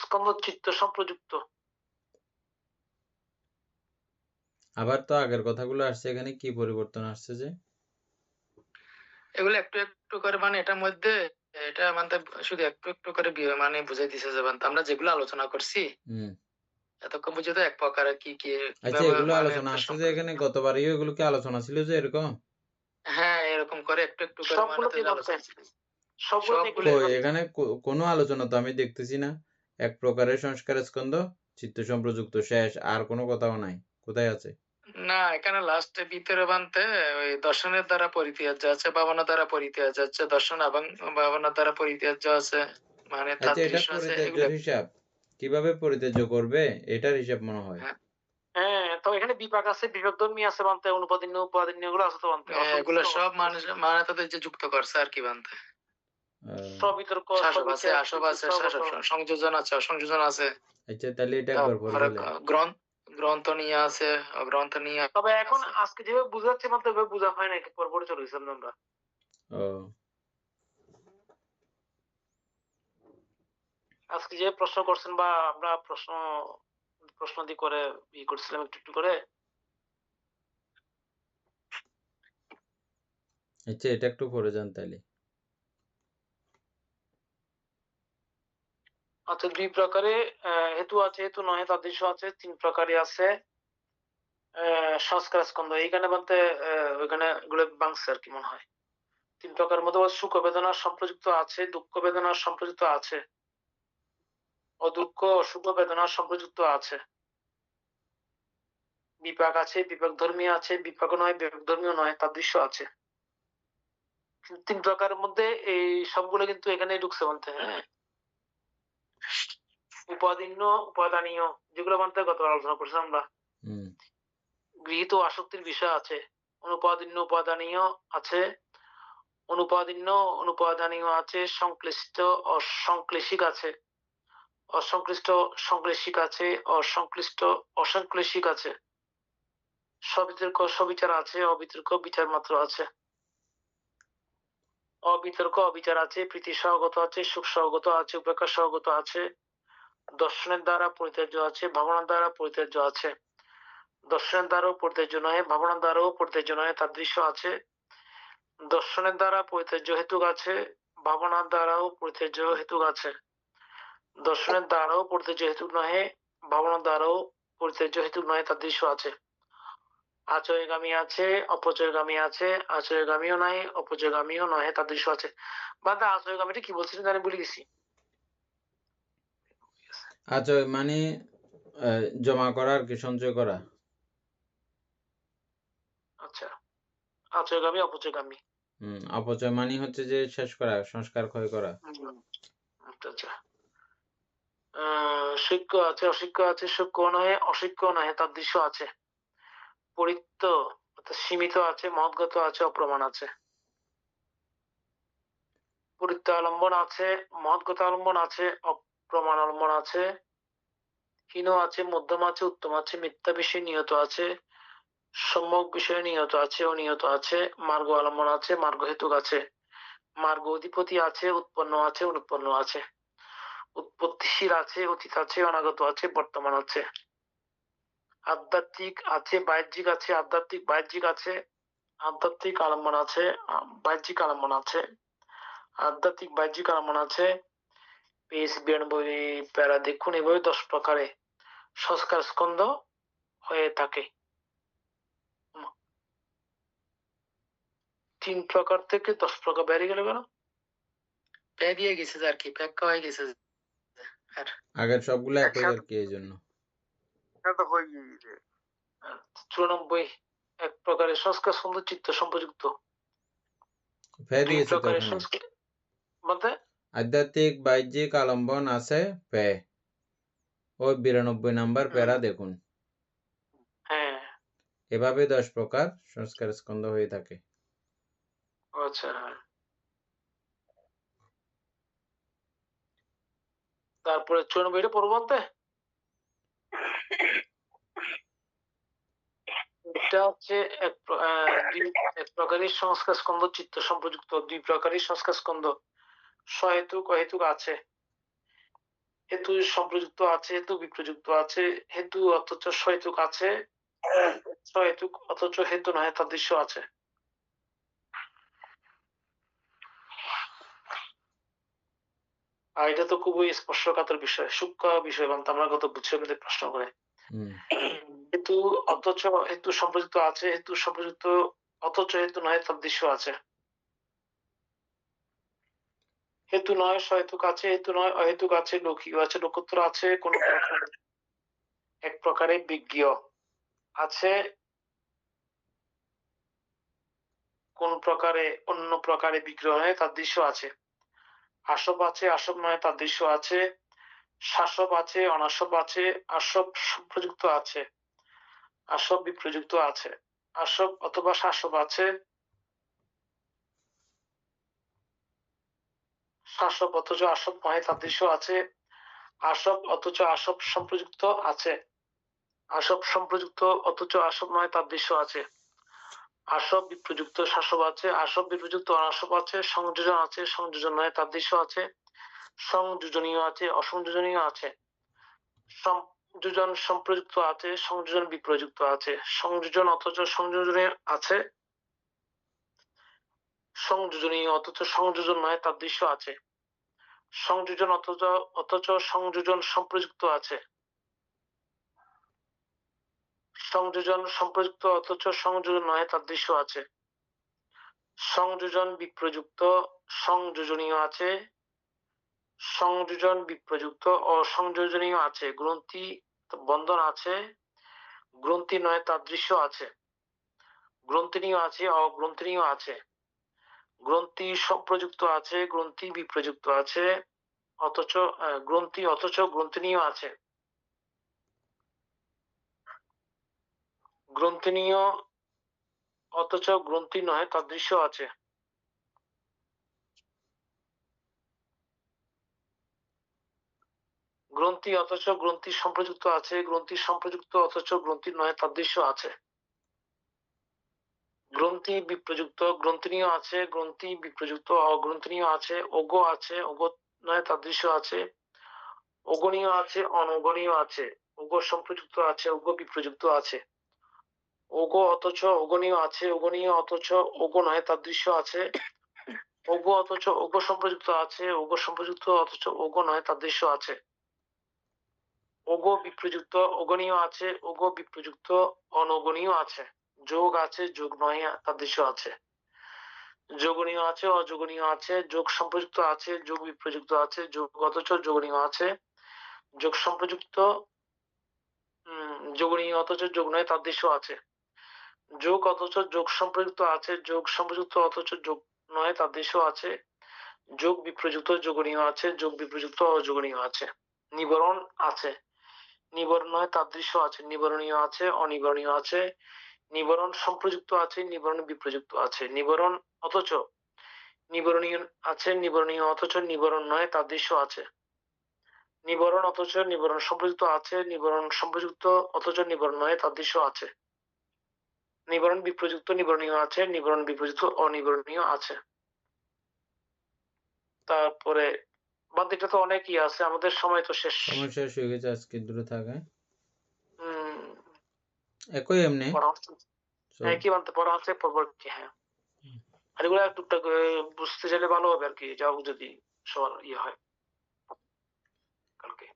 স্কন্ধ চিত্ত সম্প্রযুক্ত। আবার তো আগের কথাগুলো আসছে, এখানে কি পরিবর্তন আসছে যে? এগুলো একটু একটু করে মানে এটার মধ্যে এটা মানে শুধু একটু একটু করে মানে বুঝাই দিছে যে বানতে আমরা যেগুলো আলোচনা করছি হুম। এতক্ষণ পর্যন্ত এক প্রকারে কি কি আচ্ছা, কিভাবে এগুলো মানে আলোচনা একটা আসছে যে সম্পর্ক। এখানে? গতবারও এগুলো কি আলোচনা ছিল যে এরকম? হ্যাঁ, এরকম করে একটু একটু করে মানে সবগুলো কি তাদের বলতে, আলোচনা ছিল। সবগুলো সবগুলো কই এখানে কোনো আলোচনা তো আমি দেখতেছি না। এক প্রকারের সংস্কার স্কন্ধ চিত্ত সম্প্রযুক্ত শেষ, আর কোনো কথাও নাই। কোথায় আছে? না, এখানে লাস্টে ভিতরে বানতে ওই দর্শনের দ্বারা পরিত্যাজ্য আছে, ভাবনা দ্বারা পরিত্যাজ্য আছে, দর্শন এবং ভাবনা দ্বারা পরিত্যাজ্য আছে, মানে আচ্ছা, এটা তাদৃশ্য আছে, এগুলো। পরিত্যাজ্যের হিসাব কিভাবে পরিত্যাজ্য করবে এটার হিসাব মনে হয়। হ্যাঁ, হ্যাঁ তো এখানে বিপাক আছে, বিভাগ ধর্মী আছে বানতে, অনুপাদিন্য উপাদিন্য এগুলো আছে তো বানতে, এগুলো সব মানুষ মানে তাদের যে যুক্ত করছে আর কি বানতে। সবিতর্ক শাসক আছে, সবিচার আসব আছে, সংযোজন আছে, অসংযোজন আছে। আচ্ছা, তাহলে এটা একবার পরে তারপরে বলেন। গ্রন্থ নিয়ে আছে, অগ্রন্থ নিয়ে তবে এখন আছে। আজকে যেভাবে বুঝাচ্ছে বলতে ওইভাবে বোঝা হয় না, পরপরে চলে গেছিলাম আমরা। ও আজকে যে প্রশ্ন করছেন বা আমরা প্রশ্ন দিয়ে করে ই করছিলাম একটু একটু করে। আচ্ছা, এটা একটু পড়ে যান তাহলে। আচ্ছা, দুই প্রকারে হেতু আছে, হেতু নহে তাদৃশ্য আছে, তিন প্রকারে আছে সংস্কার স্কন্ধ। এইখানে বলতে ওইখানে এগুলো বাংছে আর কি মনে হয়। তিন প্রকারের মধ্যে সুখ বেদনা সম্প্রযুক্ত আছে, দুঃখ বেদনা সম্প্রযুক্ত আছে, ও দুঃখ সুখ বেদনা সম্প্রযুক্ত আছে। বিপাক আছে, বিপাক ধর্মী আছে, বিপাক নয় বিপাক ধর্মীয় নয় তাদৃশ্য আছে। তিন প্রকারের মধ্যে এই সবগুলো কিন্তু এখানে ঢুকছে বলতে। হ্যাঁ, উপাদিন্য উপাদানীয় যেগুলো বলতে গত আলোচনা করছিলাম আমরা, হুম গৃহীত আসক্তির বিষয় আছে, অনুপাদিন্য উপাদানীয় আছে, অনুপাদিন্য অনুপাদানীয় আছে, সংশ্লিষ্ট অসংশ্লেষিক আছে, অসংশ্লিষ্ট সংশ্লেষিক আছে, অসংশ্লিষ্ট অসংশ্লেষিক আছে, সবিতর্ক সবিচার আছে, অবিতর্ক বিচার মাত্র আছে, অবিতর্ক অবিচার আছে, প্রীতি সহগত আছে, সুখ সহগত আছে, উপেক্ষা সহগত আছে, দর্শনের দ্বারা পরিত্যাজ্য আছে, ভাবনার দ্বারা পরিত্যাজ্য আছে, দর্শনের দ্বারাও পরিত্যাজ্য নয়, ভাবনার দ্বারাও পরিত্যাজ্য নয় তাদৃশ্য আছে, দর্শনের দ্বারা পরিত্যাজ্য হেতুক আছে, ভাবনার দ্বারাও পরিত্যাজ্য হেতুক আছে, দর্শনের দ্বারাও পরিত্যাজ্য হেতুক নহে, ভাবনার দ্বারাও পরিত্যাজ্য হেতুক নয় তাদৃশ্য আছে। আচয়গামী আছে, অপচয়গামী আছে, আচয়গামীও নাই, অপচয়গামীও নহে তাদৃশ্য আছে। বাদা আচয়গামীটা কি বলছিলেন জানি ভুলে গেছি। আচ্ছা, মানে জমা করা আর কি, সঞ্চয় করা। আচ্ছা, আচয়গামী অপচয়গামী। অপচয় মানে হচ্ছে যে শেষ করা, সংস্কার ক্ষয় করা। আচ্ছা আচ্ছা। শিক্ষ আছে, অশিক্ষ আছে, সূক্ষ্ম নহে অশিক্ষ নহে তাদৃশ্য আছে। পরিত্য অর্থাৎ সীমিত আছে, মহৎগত আছে, অপ্রমাণ আছে। পরিত্য অবলম্বন আছে, মহৎগত অবলম্বন আছে, অপ্রমাণ অবলম্বন আছে, হীন আছে, মধ্যম আছে, উত্তম আছে, মিথ্যা বিষয়ে নিহত আছে, সম্যক বিষয়ে নিহত আছে, অনিহত আছে, মার্গ অবলম্বন আছে, মার্গ হেতুক আছে, মার্গ অধিপতি আছে, উৎপন্ন আছে, অনুৎপন্ন আছে, উৎপত্তিশীল আছে, অতীত আছে, অনাগত আছে, বর্তমান আছে, আধ্যাত্মিক আছে, বাহ্যিক আছে, আধ্যাত্মিক বাহ্যিক আছে, আধ্যাত্মিক আলম্বন আছে, বাহ্যিক আলম্বন আছে, আধ্যাত্মিক বাহ্যিক আলম্বন আছে। পেজ 92 প্যারা দেখুন, এভাবে 10 প্রকারে সংস্কার স্কন্ধ হয়ে থাকে। 3 প্রকার থেকে 10 প্রকার বেরিয়ে গেল কেন? পেরিয়ে গেছে আর কি, ব্যাখ্যা হয়ে গেছে। আর আগের সবগুলো একই আর কি, এই জন্য। 94 এক প্রকারের সংস্কার স্কন্ধ চিত্ত সম্পযুক্ত। ফে 2 দিয়েছে তো প্রকারের এখানে। সংস্কার বলতে আধ্যাত্মিক বাহ্যিক আলম্বন আছে ফে। ওই 92 নাম্বার প্যারা দেখুন। হ্যাঁ, এভাবে 10 প্রকার সংস্কার স্কন্ধ হয়ে থাকে। আচ্ছা। হ্যাঁ, তারপরে 94টা পড়ব বলতে, এটা হচ্ছে এক প্রকারের সংস্কার স্কন্ধ চিত্ত সম্পযুক্ত। 2 প্রকারের সংস্কার স্কন্ধ সহেতুক অহেতুক আছে, হেতু সম্প্রযুক্ত আছে, হেতু বিপ্রযুক্ত আছে, হেতু অথচ সহেতুক আছে, সহেতুক অথচ হেতু নয় তাদৃশ্য আছে। আর এটা তো খুবই স্পর্শকাতর বিষয়, সূক্ষ্ম বিষয়, বলতে আমরা গত বুঝে মধ্যে প্রশ্ন করে। হেতু অথচ হেতু সম্প্রযুক্ত আছে, হেতু সম্প্রযুক্ত অথচ হেতু নয় তাদৃশ্য আছে। হেতু নয় সহেতুক আছে, হেতু নয় অহেতুক আছে, লৌকিক আছে, লোকোত্তর আছে, কোন এক প্রকারে বিজ্ঞ আছে, কোন প্রকারে অন্য প্রকারে বিগ্রহ নয় তাদৃশ্য আছে। আসব আছে, আসব নয় তাদৃশ্য আছে, শাসব আছে, অনাসব আছে, আসব সম্প্রযুক্ত আছে, আসব বিপ্রযুক্ত আছে, আসব অথবা শাসব আছে, শাসব অথচ আসব নয় তাদৃশ্য আছে, আসব অথচ আসব সম্প্রযুক্ত আছে, আসব সম্প্রযুক্ত অথচ আসব নয় তাদৃশ্য আছে, আসব বিপ্রযুক্ত শাসব আছে, আসব বিপ্রযুক্ত অনাসব আছে, সংযোজন আছে, সংযোজন নয় তাদৃশ্য আছে, সংযোজনীয় আছে, অসংযোজনীয় আছে, সংযোজন সম্প্রযুক্ত আছে, সংযোজন বিপ্রযুক্ত আছে, সংযোজন অথচ সংযোজনের আছে, সংযোজনীয় অথচ সংযোজন নয় তার দৃশ্য আছে, সংযোজন অথচ সংযোজন সম্প্রযুক্ত আছে, সংযোজন সম্প্রযুক্ত অথচ সংযোজন নয় তার দৃশ্য আছে, সংযোজন বিপ্রযুক্ত সংযোজনীয় আছে, সংযোজন বিপ্রযুক্ত ও সংযোজনীয় আছে, গ্রন্থি বন্ধন আছে, গ্রন্থি নয় তার দৃশ্য আছে, গ্রন্থিনীয় আছে অগ্রন্থিনীয় আছে, গ্রন্থি সম্প্রযুক্ত আছে, গ্রন্থি বিপ্রযুক্ত আছে, অথচ গ্রন্থি অথচ গ্রন্থিনীয় আছে, গ্রন্থিনীয় অথচ গ্রন্থি নয় তার দৃশ্য আছে, গ্রন্থি অথচ গ্রন্থি সম্প্রযুক্ত আছে, গ্রন্থি সম্প্রযুক্ত অথচ গ্রন্থি নয় তার দৃশ্য আছে, গ্রন্থি বিপ্রযুক্ত গ্রন্থিনীয় আছে, গ্রন্থি বিপ্রযুক্ত অগ্রন্থিনীয় আছে, ওগো আছে ওগো নয় তার দৃশ্য আছে, ওগণীয় আছে অনগণীয় আছে, ওগো সম্প্রযুক্ত আছে ওগো বিপ্রযুক্ত আছে, ওগো অথচ ওগণীয় আছে, ওগণীয় অথচ ওগো নয় তার দৃশ্য আছে, ওগো অথচ ওগো সম্প্রযুক্ত আছে, ওগো সম্প্রযুক্ত অথচ ওগো নয় তার দৃশ্য আছে, ওগো বিপ্রযুক্ত ওগণীয় আছে, ওগো বিপ্রযুক্ত অনগণীয় আছে, যোগ আছে যোগ নয় তার দৃশ্য আছে, যোগনীয় আছে অযোগনীয় আছে, যোগ সম্প্রযুক্ত আছে যোগ বিপ্রযুক্ত আছে, যোগ অথচ যোগনীয় আছে, যোগ সম্প্রযুক্ত যোগনীয় অথচ যোগ নয় তার দৃশ্য আছে, যোগ অথচ যোগ সম্প্রযুক্ত আছে, যোগ সম্প্রযুক্ত অথচ যোগ নয় তার দৃশ্য আছে, যোগ বিপ্রযুক্ত যোগনীয় আছে, যোগ বিপ্রযুক্ত অযোগনীয় আছে, নিবরণ আছে, নিবরণ নয় তার দৃশ্য আছে, নিবরণীয় আছে অনিবরণীয় আছে, নিবরণ সম্প্রযুক্ত আছে, নিবরণ বিপ্রযুক্ত আছে, নিবরণ অথচ নিবরণীয় আছে, নিবরণীয় অথচ নিবরণ নয় তার দৃশ্য আছে, নিবরণ অথচ নিবরণ সম্প্রযুক্ত আছে, নিবরণ সম্প্রযুক্ত অথচ নিবরণ নয় তার দৃশ্য আছে, নিবরণ বিপ্রযুক্ত নিবরণীয় আছে, নিবরণ বিপ্রযুক্ত অনিবরণীয় আছে। তারপরে বাকিটা তো অনেকই আছে, আমাদের সময় তো শেষ। সময় শেষ হয়ে গেছে, আজকে দূরে থাকে হম একই এমনি কি বলতে পড়া হচ্ছে পরবর্তী, হ্যাঁ আর এগুলো টুকটাক বুঝতে চাইলে ভালো হবে আর কি, যাও যদি সবার ইয়ে হয় কালকে।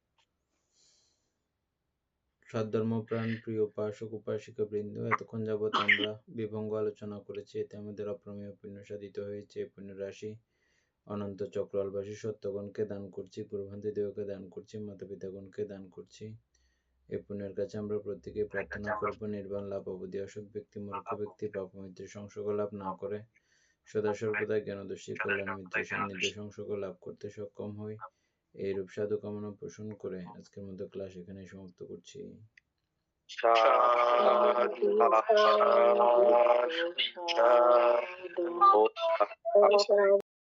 সদ্ধর্মপ্রাণ প্রিয় উপাসক উপাসিকা বৃন্দ, এতক্ষণ যাবৎ আমরা বিভঙ্গ আলোচনা করেছি, এতে আমাদের অপ্রমেয় পুণ্য সাধিত হয়েছে। এই পুণ্য রাশি অনন্ত চক্রবাসী সত্যগণকে দান করছি, গুরুভান্তি দেবকে দান করছি, মাতা পিতাগণকে দান করছি। এই পুণ্যের কাছে আমরা প্রত্যেকে প্রার্থনা করব নির্বাণ লাভ অবধি অসৎ ব্যক্তি মূর্খ ব্যক্তি পাপমিত্রের সংসর্গ লাভ না করে সদা সর্বদা জ্ঞানদর্শী কল্যাণ মিত্রের সান্নিধ্যে সংসর্গ লাভ করতে সক্ষম হই, এইরূপ সাধু কামনা পোষণ করে আজকের মতো ক্লাস এখানে সমাপ্ত করছি। সাধু